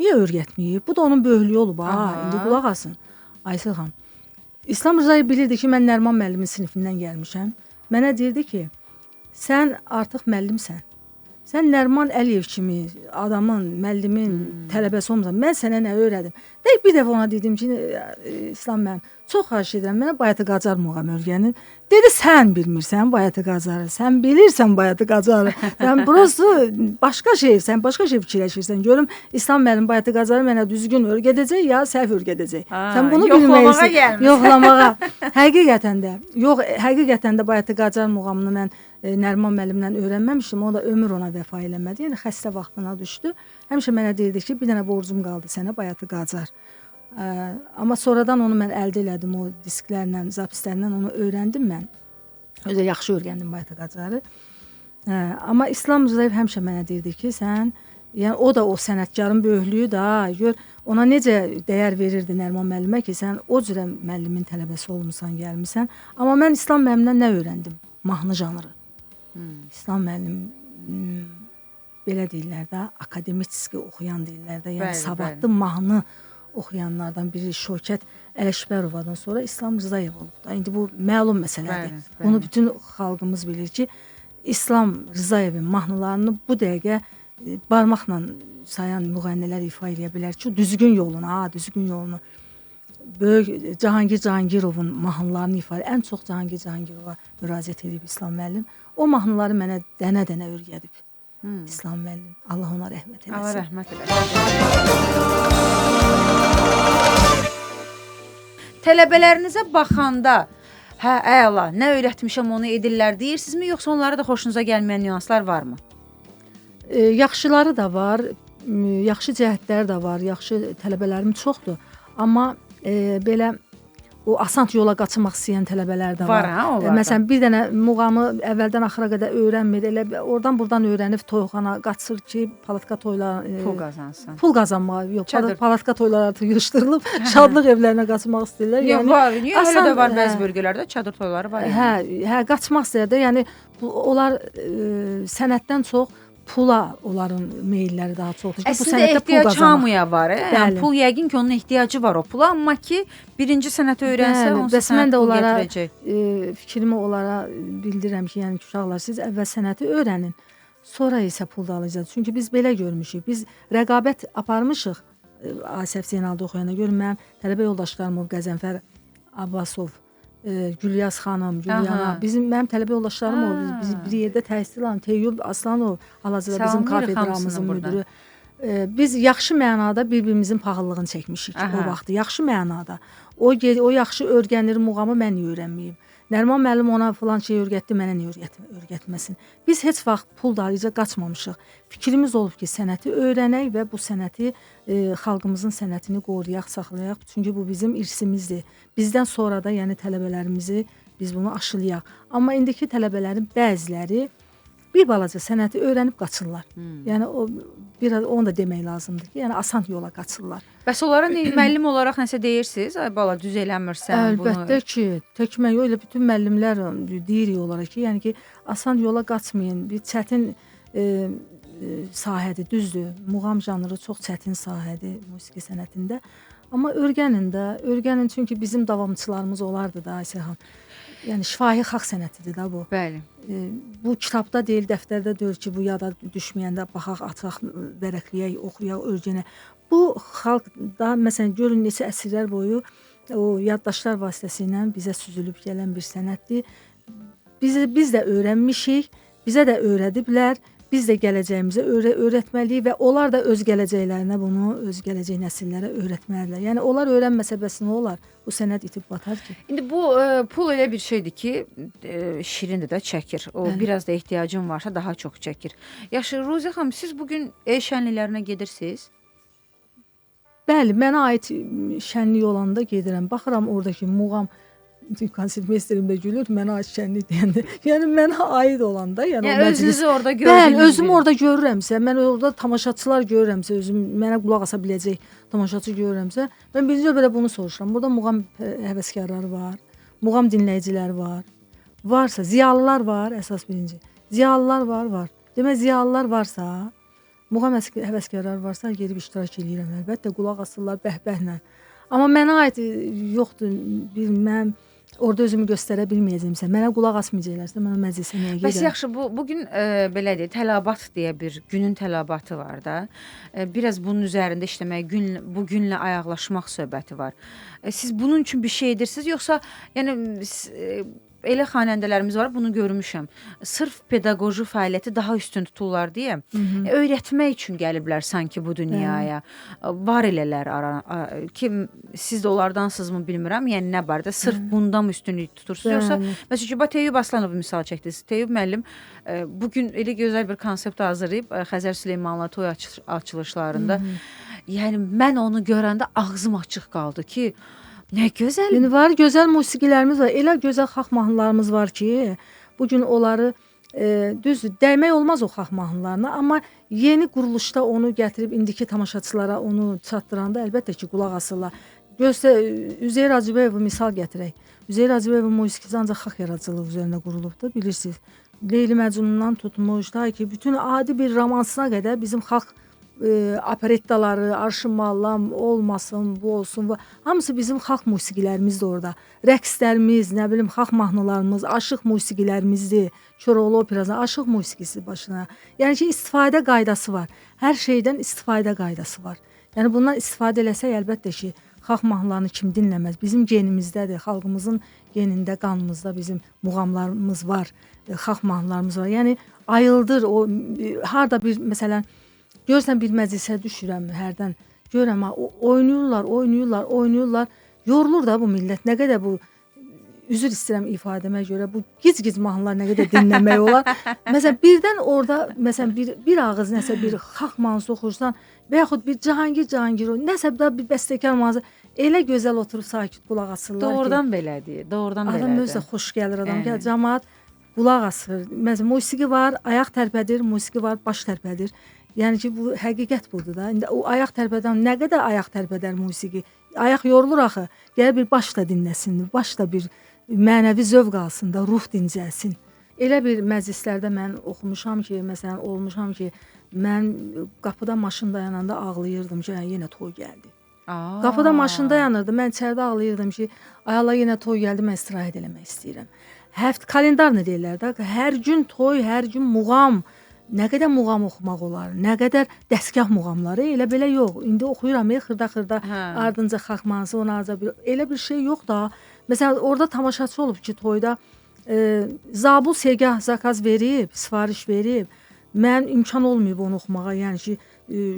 Niyə öyrətməyib? Bu da onun böyüklüyü olub. İndi qulaq asın. Aysel xanım. İslam Rzayev bilirdi ki, mən Nəriman müəllimin sinifindən gəlmişəm. Mənə deyirdi ki, sən artıq müəllimsən. Sən Nəriman Əliyev kimi adamın, müəllimin tələbəsi olmusan. Mən sənə nə öyrədim? Bir dəfə ona dedim ki, İslam müəllim, çox xahiş edirəm, mənə Bayatı Qacar muğam öyrənin. Dedi, sən bilmirsən Bayatı Qacarı, sən bilirsən Bayatı Qacarı. Sən burası başqa şey, sən başqa şey fikirləşirsən. Görüm, İslam müəllim Bayatı Qacarı mənə düzgün öyrədəcək, ya səhv öyrədəcək. Sən bunu bilməyəsən. Yoxlamağa. Həqiqətən də Bayatı Qacar muğamını mən Nəriman müəllimdən öyrənməmişdim. O da ömür ona vəfa eləmədi. Yəni xəstə vaxtına düşdü. Həmişə mənə deyirdi ki, bir dənə borcum qaldı sənə Bayatı Qacar. Amma sonradan onu mən əldə elədim, o disklərlə, zapislərlə onu öyrəndim mən. Özə yaxşı öyrəndim Bayatı Qacarı. Amma İslam Rzayev həmişə mənə deyirdi ki, sən, yəni o da o sənətkarın böyüklüyü da, gör, ona necə dəyər verirdi Nəriman müəllimə ki, sən o cürə müəllimin tələbəsi olmusan, gəlmisən. Amma mən İslam müəllimdən nə öyrəndim? Mahnı janrı. İslam müəllim belə deyirlər də, akademiçiski oxuyan deyirlər də, yəni savadlı mahnı oxuyanlardan biri Şökət Ələkbərovadan sonra İslam Rzayev olub da. İndi bu məlum məsələdir. Bunu bütün xalqımız bilir ki, İslam Rzayevin mahnılarını bu dəqiqə barmaqla sayan müğənnilər ifa edə bilər ki, düzgün yolunu, böyük Cahangir Cahangirovun mahnılarını ifa edir. Ən çox Cahangir Cahangirova müraciət edib İslam müəllim. O mahnıları mənə dənə-dənə öyrədib. İslam müəllim. Allah ona rəhmət eləsin. Allah rəhmət eləsin. Tələbələrinizə baxanda, əla, nə öyrətmişəm onu edirlər deyirsinizmi, yoxsa onlara da xoşunuza gəlməyən nüanslar varmı? Yaxşıları da var, yaxşı cəhətləri də var, yaxşı tələbələrim çoxdur. Amma belə o asant yola qaçmaq istəyən tələbələr də var. Məsələn, bir dənə muğamı əvvəldən axıra qədər öyrənmir, elə oradan-buradan öyrənib toyxana qaçır ki, palatka toylar pul qazansın. Pul qazanmaq, yox, palatka toylar artıq yığışdırılıb, şadlıq evlərinə qaçmaq istəyirlər. Yox, var, elə də var bəzi bölgələrdə çadır toyları var. Hə, qaçmaq istəyir də, yəni onlar sənətdən çox pula onların meylləri daha çoxdur. Əslində ehtiyac hamıya var. Yəni pul yəqin ki, onun ehtiyacı var o pula, amma ki, birinci sənəti öyrənsə, onsuz sənət pul gətirəcək. Fikrimi onlara bildirirəm ki, yəni uşaqlar, siz əvvəl sənəti öyrənin, sonra isə pul da alacaqsınız. Çünki biz belə görmüşük, biz rəqabət aparmışıq Asəf Zeynalda oxuyana. Görün, mənim tələbə yoldaşlarım o Qəzənfər Abbasov, Gülyaz xanım, Gülyana, mənim tələbə yoldaşlarım oldu. Biz bir yerdə təhsil alın, Teyyub Aslanov, hal-hazırda bizim kafedramızın müdürü. Biz yaxşı mənada bir-birimizin paxıllığını çəkmişik o vaxtı. Yaxşı mənada. O yaxşı öyrənir, muğamı mən niyə öyrənməyim? Nəriman müəllim ona falan şey öyrətdi, mənə niyə öyrətməsin? Biz heç vaxt pul dalıca qaçmamışıq. Fikrimiz olub ki, sənəti öyrənək və bu sənəti, xalqımızın sənətini qoruyaq, saxlayaq. Çünki bu bizim irsimizdir. Bizdən sonra da, yəni tələbələrimizi biz bunu aşılayaq. Amma indiki tələbələrin bəziləri bir balaca sənəti öyrənib qaçırlar. Yəni onu da demək lazımdır ki, yəni asant yola qaçırlar. Bəs onlara müəllim olaraq nəsə deyirsiniz? Ay bala, düz eləmirsən bunu. Əlbəttə ki, tək mən yox, elə bütün müəllimlər deyirik onlara ki, yəni ki, asant yola qaçmayın. Bir çətin sahədir, düzdür. Muğam janrı çox çətin sahədir musiqi sənətində. Amma öyrənin çünki bizim davamçılarımız olardı da, Aysel xanım. Yəni şifahi xalq sənətidir da bu. Bəli. Bu kitabda deyil, dəftərdə deyil ki, bu yada düşməyəndə baxaq, açaq, vərəqləyək, oxuyaq, öyrənək. Bu xalqda məsələn görün neçə əsrlər boyu o yaddaşlar vasitəsilə bizə süzülüb gələn bir sənətdir. Biz də öyrənmişik, bizə də öyrədiblər. Biz də gələcəyimizə öyrətməliyik və onlar da öz gələcəklərinə bunu, öz gələcək nəsillərə öyrətməlidirlər. Yəni onlar öyrənməsə bəs nə olar? Bu sənət itib batar ki. İndi bu pul elə bir şeydir ki, şirindir də çəkir. O biraz da ehtiyacın varsa daha çox çəkir. Yaxşı, Ruziyə xanım, siz bu gün el şənliklərinə gedirsiniz? Bəli, mənə aid şənlik olanda gedirəm. Baxıram oradakı muğam konsertmeysterim də gülür, mənə aid şənlik deyəndə. Yəni mənə aid olanda, yəni o məclis. Özünüzü orada gördünüz. Bəli, özümü orada görürəmsə, mən orada tamaşaçılar görürəmsə, özüm mənə qulaq asa biləcək tamaşaçı görürəmsə, mən birinci belə bunu soruşuram. Burada muğam həvəskarları var, muğam dinləyicilər var. Varsa, ziyalılar var, əsas birinci. Ziyalılar var. Demək ziyalılar varsa, muğam həvəskarları varsa, gedib iştirak edirəm. Əlbəttə qulaq asırlar bəhbəhlə. Amma mənə aid yoxdur, mən orada özümü göstərə bilməyəcəmsə, mənə qulaq asmayacaqlarsa, mən o məclisə nəyə gedirəm? Bəs yaxşı, bu gün belə deyək, tələbat deyə bir günün tələbatı var da. Biraz bunun üzərində işləmək, bu günlə ayaqlaşmaq söhbəti var. Siz bunun üçün bir şey edirsiniz, yoxsa yəni elə xanəndələrimiz var, bunu görmüşəm. Sırf pedaqoji fəaliyyəti daha üstün tuturlar deyə, öyrətmək üçün gəliblər sanki bu dünyaya. Var elələr ki, siz də onlardansınızmı bilmirəm, yəni nə barədə sırf bundan mı üstünlük tutursunuz, yoxsa məsələn, Teyyub Aslanov misal çəkdiniz. Teyyub müəllim bugün elə gözəl bir konsept hazırlayıb Xəzər Süleymanla toy açılışlarında. Yəni mən onu görəndə ağzım açıq qaldı ki, nə gözəl. Yəni var, gözəl musiqilərimiz var. Elə gözəl xalq mahnılarımız var ki, bu gün onları düzdür, dəymək olmaz o xalq mahnılarına, amma yeni quruluşda onu gətirib indiki tamaşaçılara onu çatdıranda əlbəttə ki, qulaq asırlar. Üzeyir Hacıbəyevi misal gətirək. Üzeyir Hacıbəyevin musiqisi ancaq xalq yaradıcılığı üzərində qurulubdur, bilirsiniz. Leyli Məcnundan tutmuş, da ki, bütün adi bir romansına qədər bizim xalq operettaları, Arşın Mallam olmasın, bu olsun, bu hamısı bizim xalq musiqilərimizdir orada. Rəqslərimiz, nə bilim, xalq mahnılarımız, aşıq musiqilərimizdir. Koroğlu operasının aşıq musiqisi başına. Yəni ki, istifadə qaydası var. Hər şeydən istifadə qaydası var. Yəni bundan istifadə eləsək əlbəttə ki, xalq mahnılarını kim dinləməz? Bizim genimizdədir, xalqımızın genində, qanımızda bizim muğamlarımız var, xalq mahnılarımız var. Yəni ayıldır o harda bir məsələn görürsən bir məclisə düşürəm hərdən. Görürəm oynayırlar. Yorulur da bu millət. Nə qədər bu üzr istəyirəm ifadəmə görə bu gic-gic mahnılar nə qədər dinləmək olar. Məsələn birdən orada məsələn bir ağız nəsə bir xalq mahnısı oxursan və yaxud bir Cahangir nəsə də bir bəstəkar mahnısı elə gözəl oturub sakit qulaq asırlar ki. Doğrudan belədir. Adam özü də xoş gəlir adam. Gəl cəmaət qulaq asır. Məsələn musiqi var, ayaq tərpədir, musiqi var, baş tərpədir. Yəni ki, bu həqiqət budur da. İndi o ayaq tərpədən nə qədər ayaq tərpədər musiqi? Ayaq yorulur axı. Gəl bir baş da dinləsin, baş da bir mənəvi zövq alsın da, ruh dincəlsin. Elə bir məclislərdə mən oxumuşam ki, məsələn, olmuşam ki, mən qapıda maşın dayananda ağlayırdım ki, yenə toy gəldi. Qapıda maşın dayanırdı, mən içəridə ağlayırdım ki, ay Allah, yenə toy gəldi, mən istirahət eləmək istəyirəm. Kalendar nə deyirlər də? Hər gün toy, hər gün muğam. Nə qədər muğam oxumaq olar, nə qədər dəstgah muğamları, elə belə yox. İndi oxuyuram, xırda-xırda ardınca xalq mahnısı, elə bir şey yox da. Məsələn, orada tamaşaçı olub ki, toyda zabul segah zakaz verib, sifariş verib. Mən imkan olmayıb onu oxumağa, yəni ki,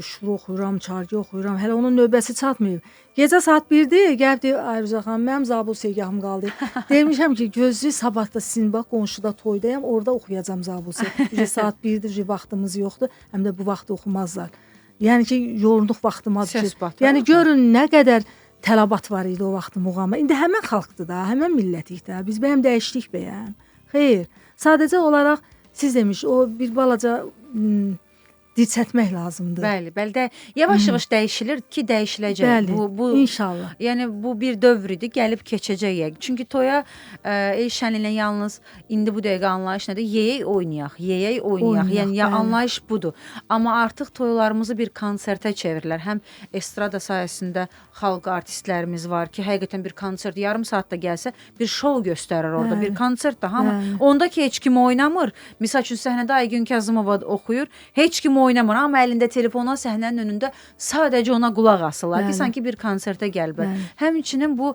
şur oxuyuram, çargı oxuyuram, hələ onun növbəsi çatmayıb. Gecə saat 1-dir, gəlib deyir, Ayrıca xanım, mənim zabul segahım qaldı. Demişəm ki, gözlü sabahda sizin bax, qonşuda toydayam, orada oxuyacam zabul segah. Saat 1-dir, vaxtımız yoxdur, həm də bu vaxtı oxumazlar. Yəni ki, yorulduq vaxtımadır ki, yəni görün nə qədər tələbat var idi o vaxtı muğama. İndi həmən xalqdır da, həmən millətik də, biz bəyəm dəyişdik bəyəm. Xeyr, sadəcə olaraq siz demiş, o bir balaca dirçətmək lazımdır. Bəli də yavaş-yavaş dəyişilir ki, dəyişiləcək. Bəli, bu inşallah. Yəni bu bir dövr idi, gəlib keçəcək. Çünki toya el şənliyinə yalnız indi bu dəqiqə anlayış nədir? Yeyək oynayaq. Yəni anlayış budur. Amma artıq toylarımızı bir konsertə çevirirlər. Həm estrada sayəsində xalq artistlərimiz var ki, həqiqətən bir konsert yarım saatda gəlsə, bir şou göstərir orada, bir konsert daha. Amma onda ki, heç kim oynamır. Misal üçün səhnədə Aygün Kazımova oxuyur, heç kim oynamır, amma əlində telefona səhnənin önündə sadəcə ona qulaq asırlar ki, Bəli. sanki bir konsertə gəliblər. Bəli. Həmçinin bu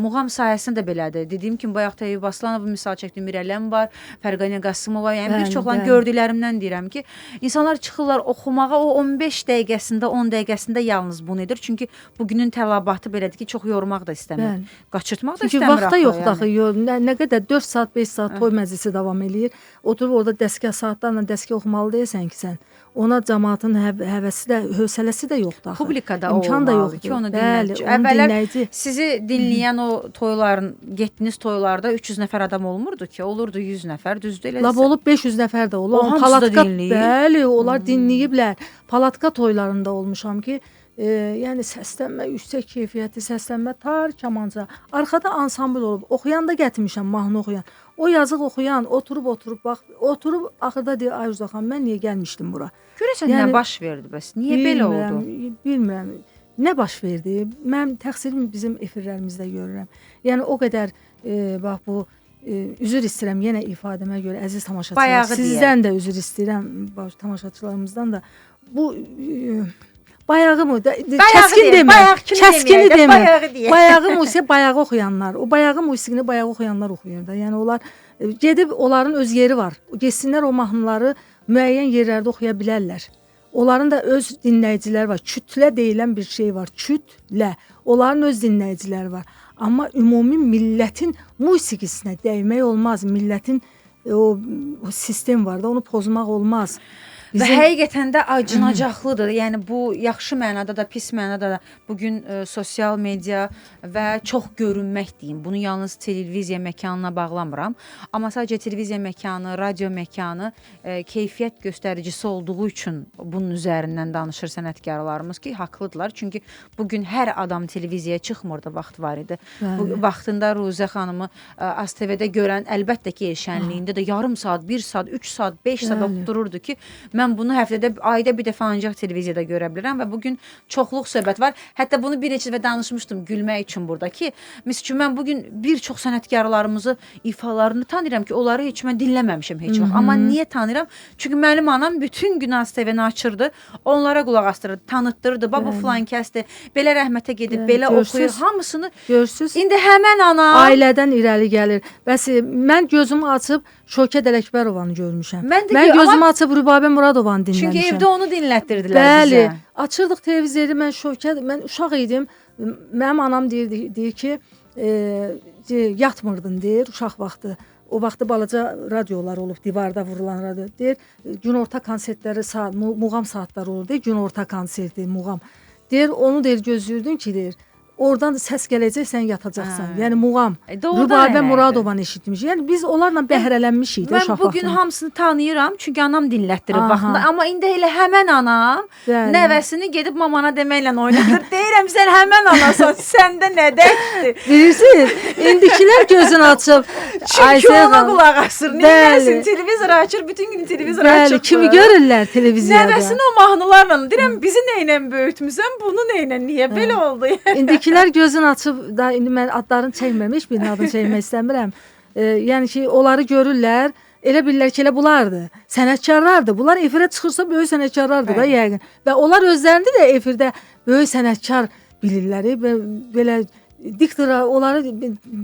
muğam sayəsində də belədir. Dediyim kimi bayaq Təyyib Aslanov misal çəkdim, Mirələm var, Fərqanə Qasımova, yəni bir Bəli, çoxlan bəli. gördüklərimdən deyirəm ki, insanlar çıxırlar oxumağa, o 15 dəqiqəsində, 10 dəqiqəsində yalnız bunu edir. Çünki bugünün tələbatı belədir ki, çox yormaq da istəmir. Bəli. Qaçırtmaq da Çünki istəmir. vaxta yoxdur axı. Nə qədər 4 saat, 5 saat toy məclisi davam eləyir. Oturub orada dəstgah saatlarla dəstgah oxumalı deyilsən ki, sən. Ona cəmaatın həvəsi də, hövsələsi də yoxdur axı. Publikada İmkan da olmalı yoxdur. ki, onu Bəli, dinləyici. onu Əvvəllər dinləyici. sizi dinləyən o toyların, getdiniz toylarda 300 nəfər adam olmurdu ki, olurdu 100 nəfər, düzdür elə. Lab olub 500 nəfər də olur. O hamısı da Palatka, dinləyir. bəli, onlar dinləyiblər. Palatka toylarında olmuşam ki, yəni səslənmə, yüksək keyfiyyətli səslənmə, tar, kamanca. Arxada ansambl olub. Oxuyan da gətirmişəm, mahnı oxuyan. O yazıq oxuyan oturub bax, oturub axırda deyir, ay Uzaq xanım, mən niyə gəlmişdim bura? Görəsən Yəni, nə baş verdi bəs? Niyə belə oldu? Bilmirəm. Nə baş verdi? Mən təqsirimi bizim efirlərimizdə görürəm. Yəni o qədər bax bu üzr istəyirəm yenə ifadəmə görə əziz tamaşaçılar. Bayağı Sizdən də üzr istəyirəm baş tamaşaçılarımızdan da. Bu bayağı mı? Kəskin demə. Kəskini demə. Bayağı musiqi bayağı oxuyanlar. O bayağı musiqini bayağı oxuyanlar oxuyur da. Yəni onlar gedib onların öz yeri var. Getsinlər o mahnıları müəyyən yerlərdə oxuya bilərlər. Onların da öz dinləyiciləri var. Kütlə deyilən bir şey var. Kütlə. Onların öz dinləyiciləri var. Amma ümumi millətin musiqisinə dəymək olmaz. Millətin o sistem var da, onu pozmaq olmaz. Və həqiqətən də acınacaqlıdır. Yəni bu yaxşı mənada da, pis mənada da bugün sosial media və çox görünmək deyim. Bunu yalnız televiziya məkanına bağlamıram. Amma sadəcə televiziya məkanı, radio məkanı keyfiyyət göstəricisi olduğu üçün bunun üzərindən danışır sənətkarlarımız ki, haqlıdırlar. Çünki bugün hər adam televiziyaya çıxmırdı, vaxt var idi. Bu vaxtında Ruzə xanımı ASTV-də görən əlbəttə ki, şənliyində də yarım saat, 1 saat, 3 saat, 5 saat otururdu ki, mən bunu həftədə, ayda bir dəfə ancaq televiziyada görə bilirəm və bugün çoxluq söhbət var. Hətta bunu bir neçə dəfə danışmışdım gülmək üçün burada ki, məsələn mən bugün bir çox sənətkarlarımızı, ifalarını tanıyıram ki, onları heç mən dinləməmişəm heç vaxt. Amma niyə tanıyıram? Çünki mənim anam bütün gün ASTV-ni açırdı, onlara qulaq astırırdı, tanıtdırırdı. Bax bu filan kəsdir, belə rəhmətə gedib, belə oxuyur, hamısını. Görürsüz? İndi həmən ana ailədən irəli gəlir. Bəs mən gözümü açıb Şökət Ələkbərovanı görmüşəm. Mən gözümü açıb Rübabə Muradovanı dinləmişəm. Çünki evdə onu dinlətdirdilər Bəli, bizə. açırdıq televizoru, mən uşaq idim. Mənim anam deyir ki, yatmırdın deyir uşaq vaxtı. O vaxtı balaca radiolar olub, divarda vurulan radio. Deyir, günorta konsertləri, muğam saatları olur. Deyir, günorta konserti, muğam. Deyir, onu deyir gözləyirdin ki, deyir, oradan səs gələcək, sən yatacaqsan. Yəni muğam. Rübabə Muradovanı eşitmiş. Yəni biz onlarla bəhrələnmişik də uşaq vaxtında. Mən bugün hamısını tanıyıram, çünki anam dinlətdirir vaxtında. Amma indi elə həmən anam nəvəsini gedib mamana deməklə oynadır. Deyirəm, sən həmən anasan, səndə nə dəkdir? Bilirsiniz, indikilər gözünü açıb. Çünki ona qulaq asır. Neyləsin, televizor açır, bütün gün televizor açır. Kimi görürlər televiziyada? Nəvəsini o mahnılarla. Deyirəm, bizi neynə böyütmüsən, bunu neynə, niyə belə oldu? İndikilər gözünü açıb, da indi mən adlarını çəkmirəm, heç birinin adını çəkmək istəmirəm. Yəni ki, onları görürlər, elə bilirlər ki, elə bunlardır. Sənətkarlardır. Bunlar efirə çıxırsa böyük sənətkarlardır da yəqin. Və onlar özlərində də efirdə böyük sənətkar bilirlər. Belə diktora onları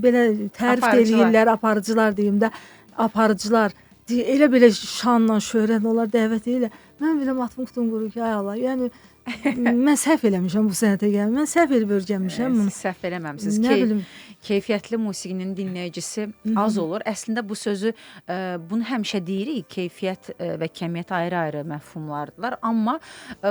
belə tərif eləyirlər, aparıcılar deyim də, aparıcılar. Elə belə şanla, şöhrətlə onlar dəvət edirlər. Mən belə matım qutum quru ki, ay Allah, yəni mən səhv eləmişəm bu sənətə gəlmə. Mən səhv elib örgənmişəm bunu. Siz səhv eləməmisiniz. Nə bilim. Keyfiyyətli musiqinin dinləyicisi az olur. Əslində bu sözü bunu həmişə deyirik. Keyfiyyət və kəmiyyət ayrı-ayrı məfhumlardılar. Amma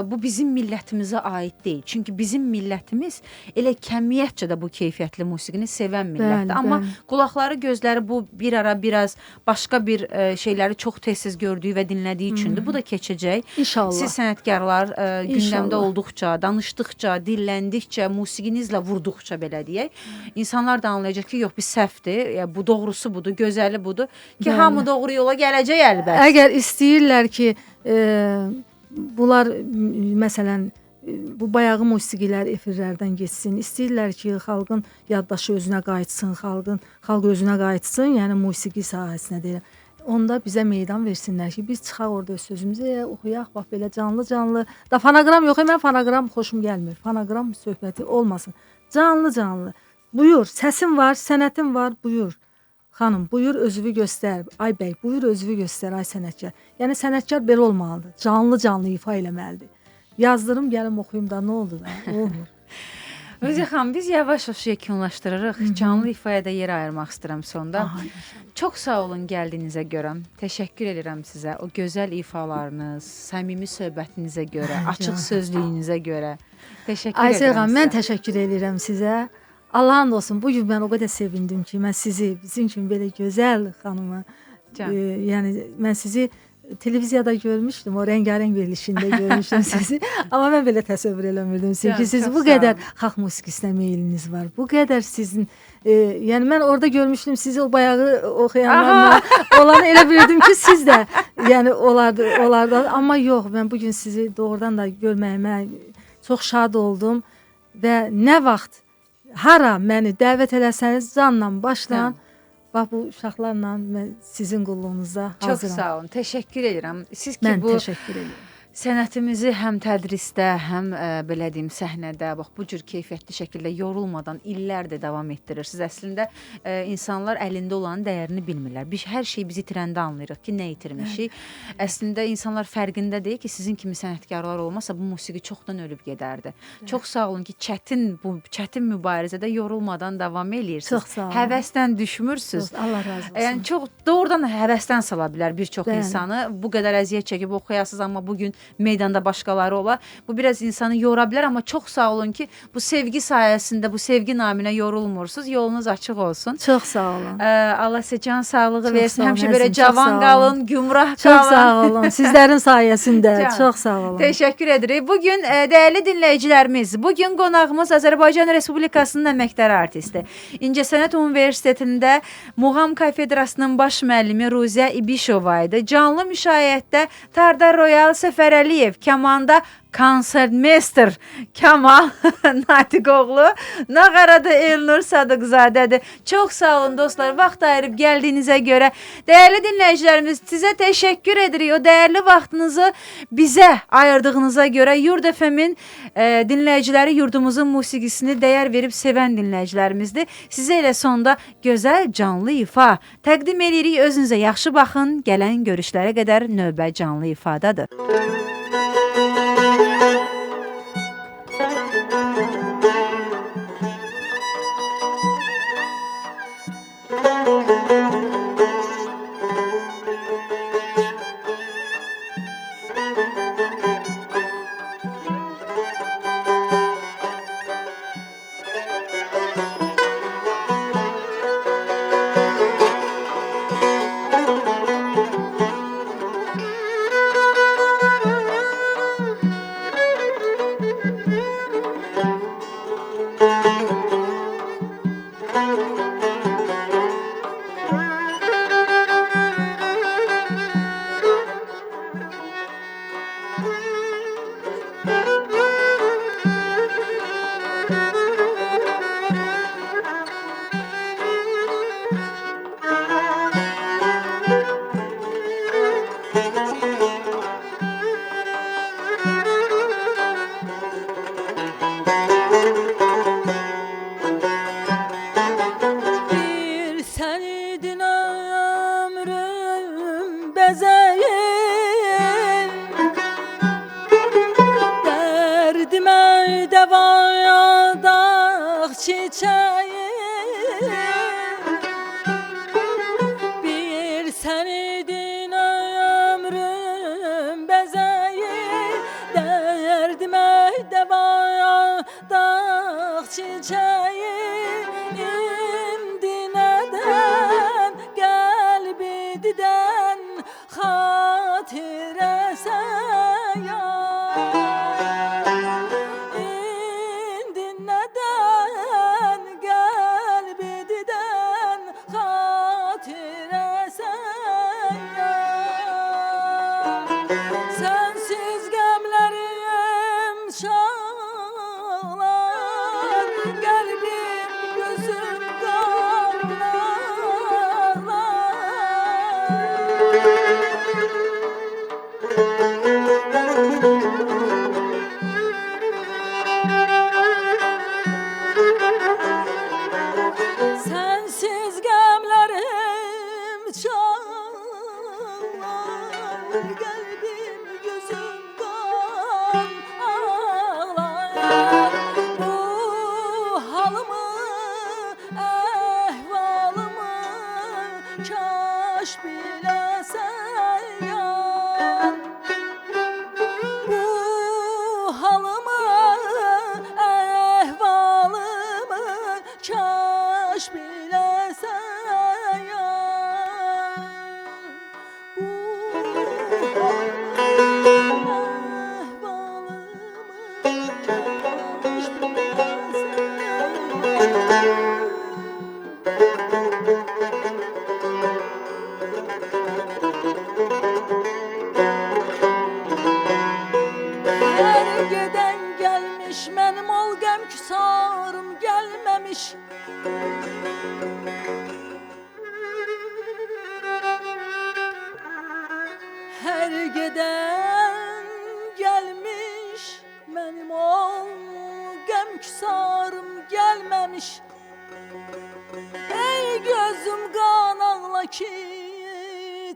bu bizim millətimizə aid deyil. Çünki bizim millətimiz elə kəmiyyətcə də bu keyfiyyətli musiqini sevən millətdir. Amma qulaqları, gözləri bu bir ara biraz başqa bir şeyləri çox tez-tez gördüyü və dinlədiyi üçündür. Bu da keçəcək. İnşallah. Siz sənətkarlar gündəmdə olduqca, danışdıqca, dilləndikcə, musiqinizlə vurduqca belə deyək, insanlar da anlayacaq ki, yox, biz səhvdir, bu doğrusu budur, gözəli budur ki, hamı doğru yola gələcək əlbəttə. Əgər istəyirlər ki, bunlar məsələn bu bayağı musiqilər efirlərdən geçsin, istəyirlər ki, xalqın yaddaşı özünə qayıtsın, xalq özünə qayıtsın, yəni musiqi sahəsinə deyirəm. onda bizə meydan versinlər ki, biz çıxaq orada öz sözümüzü oxuyaq, bax belə canlı-canlı. Da fonoqram yox, mən fonoqram xoşum gəlmir. Fonoqram söhbəti olmasın. Canlı-canlı. Buyur, səsin var, sənətin var, buyur. Xanım, buyur özünü göstər. Ay bəy, buyur özünü göstər, ay sənətkar. Yəni sənətkar belə olmalıdır. Canlı-canlı ifa eləməlidir. Yazdırım, gəlim oxuyum da, nə oldu da? Olmur. Ruzə xanım, biz yavaş-yavaş yekunlaşdırırıq. Canlı ifaya da yer ayırmaq istəyirəm sonda. Aha, Çox sağ olun gəldiyinizə görə. Təşəkkür edirəm sizə. O gözəl ifalarınız, səmimi söhbətinizə görə, açıq sözlüyünüzə görə. Təşəkkür Aysel edirəm xanım, mən sizə. təşəkkür edirəm sizə. Allahın olsun, bu gün mən o qədər sevindim ki, mən sizi, bizim kimi belə gözəl xanımı, Can. yəni mən sizi televiziyada görmüşdüm, o rəngarəng verilişində görmüşdüm sizi. Amma mən belə təsəvvür eləmirdim Can, ki, siz çox bu sağ qədər olun. xalq musiqisinə meyliniz var. Bu qədər sizin, yəni mən orada görmüşdüm sizi o bayağı oxuyanlarla olanı elə bildim ki, siz də yəni onlardan. Amma yox, mən bu gün sizi doğrudan da görməyimə çox şad oldum və nə vaxt hara məni dəvət eləsəniz canla başla, bax bu uşaqlarla mən sizin qulluğunuzda Çox hazıram. sağ olun. Təşəkkür edirəm. Siz ki Mən bu təşəkkür edirəm. sənətimizi həm tədrisdə, həm belə deyim səhnədə, bax bu cür keyfiyyətli şəkildə yorulmadan illərdir davam etdirirsiniz. Əslində insanlar əlində olan dəyərini bilmirlər. Biz hər şeyi biz itirəndə anlayırıq ki, nə itirmişik. Əslində insanlar fərqində deyil ki, sizin kimi sənətkarlar olmasa bu musiqi çoxdan ölüb gedərdi. Çox sağ olun ki, çətin mübarizədə yorulmadan davam eləyirsiniz. Çox sağ olun. Həvəsdən düşmürsüz. Allah razı olsun. Yəni çox doğrudan həvəsdən sala bilər bir çox Bəli. insanı. Bu qədər əziyyət çəkib oxuyasınız, amma bu gün meydanda başqaları olar. Bu biraz insanı yora bilər, amma çox sağ olun ki, bu sevgi sayəsində, bu sevgi naminə yorulmursunuz. Yolunuz açıq olsun. Çox sağ olun. Allah sizə can sağlığı Çox versin. sağ olun, Həmişə əzizim, belə çox sağ cavan olun. qalın, gümrah qalın. Çox sağ olun. Sizlərin sayəsində. Can. Çox sağ olun. Təşəkkür edirik. Bugün dəyərli dinləyicilərimiz, bugün qonağımız Azərbaycan Respublikasının əməkdar artisti, İncəsənət Universitetində Muğam kafedrasının baş müəllimi Ruzə İbişova idi. Canlı müşayiətdə Tardar Royal Səfərəliyev, kamanda konsertmeister Kamal Natiqoğlu, nağarada Elnur Sadıqzadədir. Çox sağ olun dostlar, vaxt ayırıb gəldiyinizə görə. Dəyərli dinləyicilərimiz, sizə təşəkkür edirik. O dəyərli vaxtınızı bizə ayırdığınıza görə Yurd FM-in dinləyiciləri yurdumuzun musiqisini dəyər verib sevən dinləyicilərimizdir. Sizə elə sonda gözəl canlı ifa təqdim edirik. Özünüzə yaxşı baxın. Gələn görüşlərə qədər növbə canlı ifadadır. Bir sen idin ömrüm bezeyim, derdime devaya dağ çiçeğim. Bir sen idin ömrüm bezeyim, derdime devaya dağ çiçeğim. İndi neden kalbiden hatire sen yar. İndi neden kalbiden hatire sen yar. Sensiz gemlerim çağlar, kalbim gözüm damlar. mənim ol qəm küsarım gəlməmiş. Hər gedən gəlmiş, mənim ol qəm küsarım gəlməmiş. Ey gözüm qan ağla ki,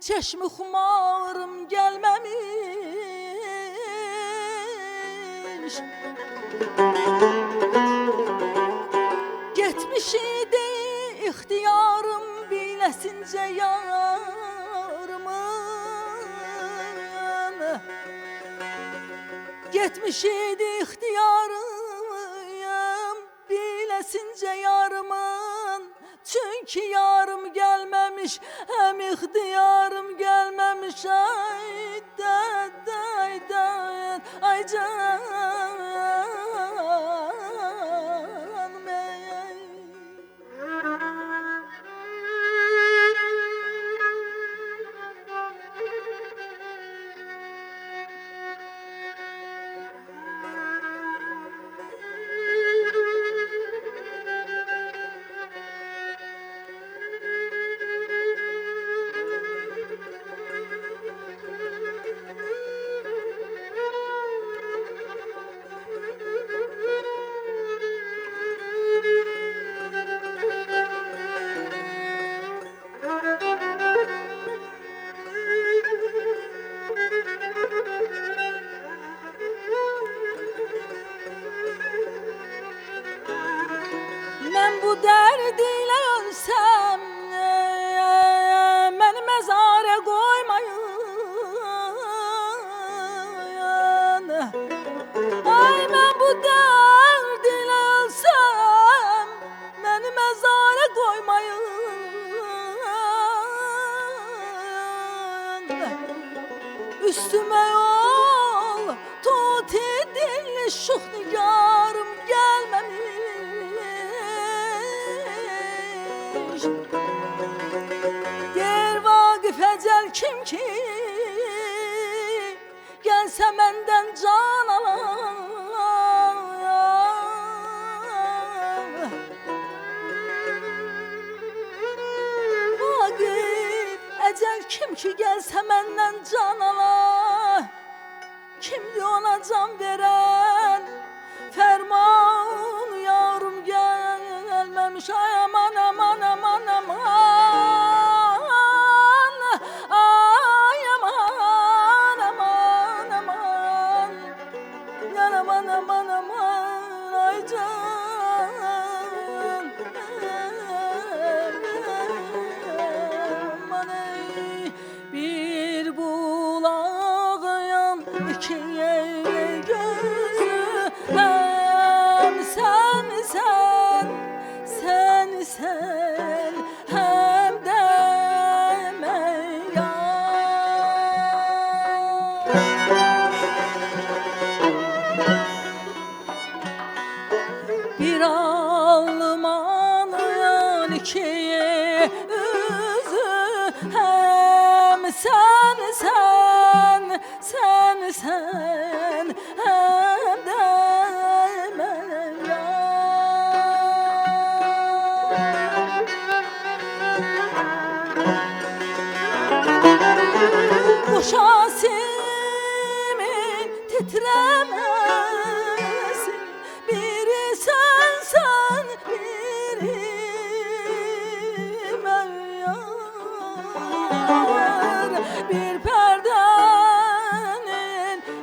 çeşmi xumarım gəlməmiş. Getmiş idi ixtiyarım biləsincə yarımın. Getmiş idi ixtiyarım biləsincə yarımın. Çünki yarım gəlməmiş, həm ixtiyarım gəlməmiş. Ay dad, ay canım ey. Mən bu dərd ilə ölsəm, məni məzara qoymayın. Ay mən bu dərd ilə ölsəm, məni məzara qoymayın. Üstümə yol tut edilli şux nigarım gəlməmiş. Deyir Vaqif əcəl kim ki gəlsə məndən can alar. Vaqif əcəl kim ki gəlsə məndən can alar. Kimdir ona can verən? Ferman yarım gelmemiş. Ay aman aman aman aman. Ay aman aman aman. Yar aman aman aman. Ay can. Aman ey. Bir bulağıyam iki gözü. Hem sen hem de bir almanın iki yüzü. Hem sen hem de Şasimin titremesi. Biri sen biri ben yar. Bir perdenin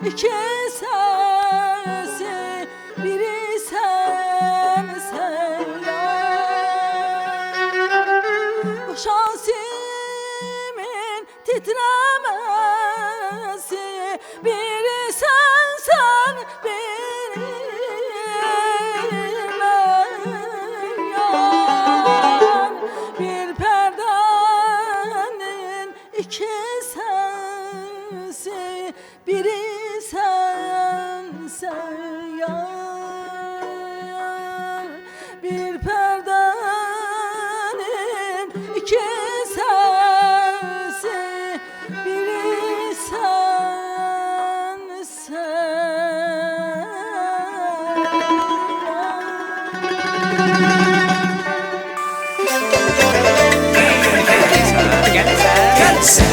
iki sesi. Biri sen yar. Şasimin titremesi. Biri sen biri ben yar. Bir perdenin iki sesi. Biri sen yar. Bir perdenin iki sesi. Biri sen Sən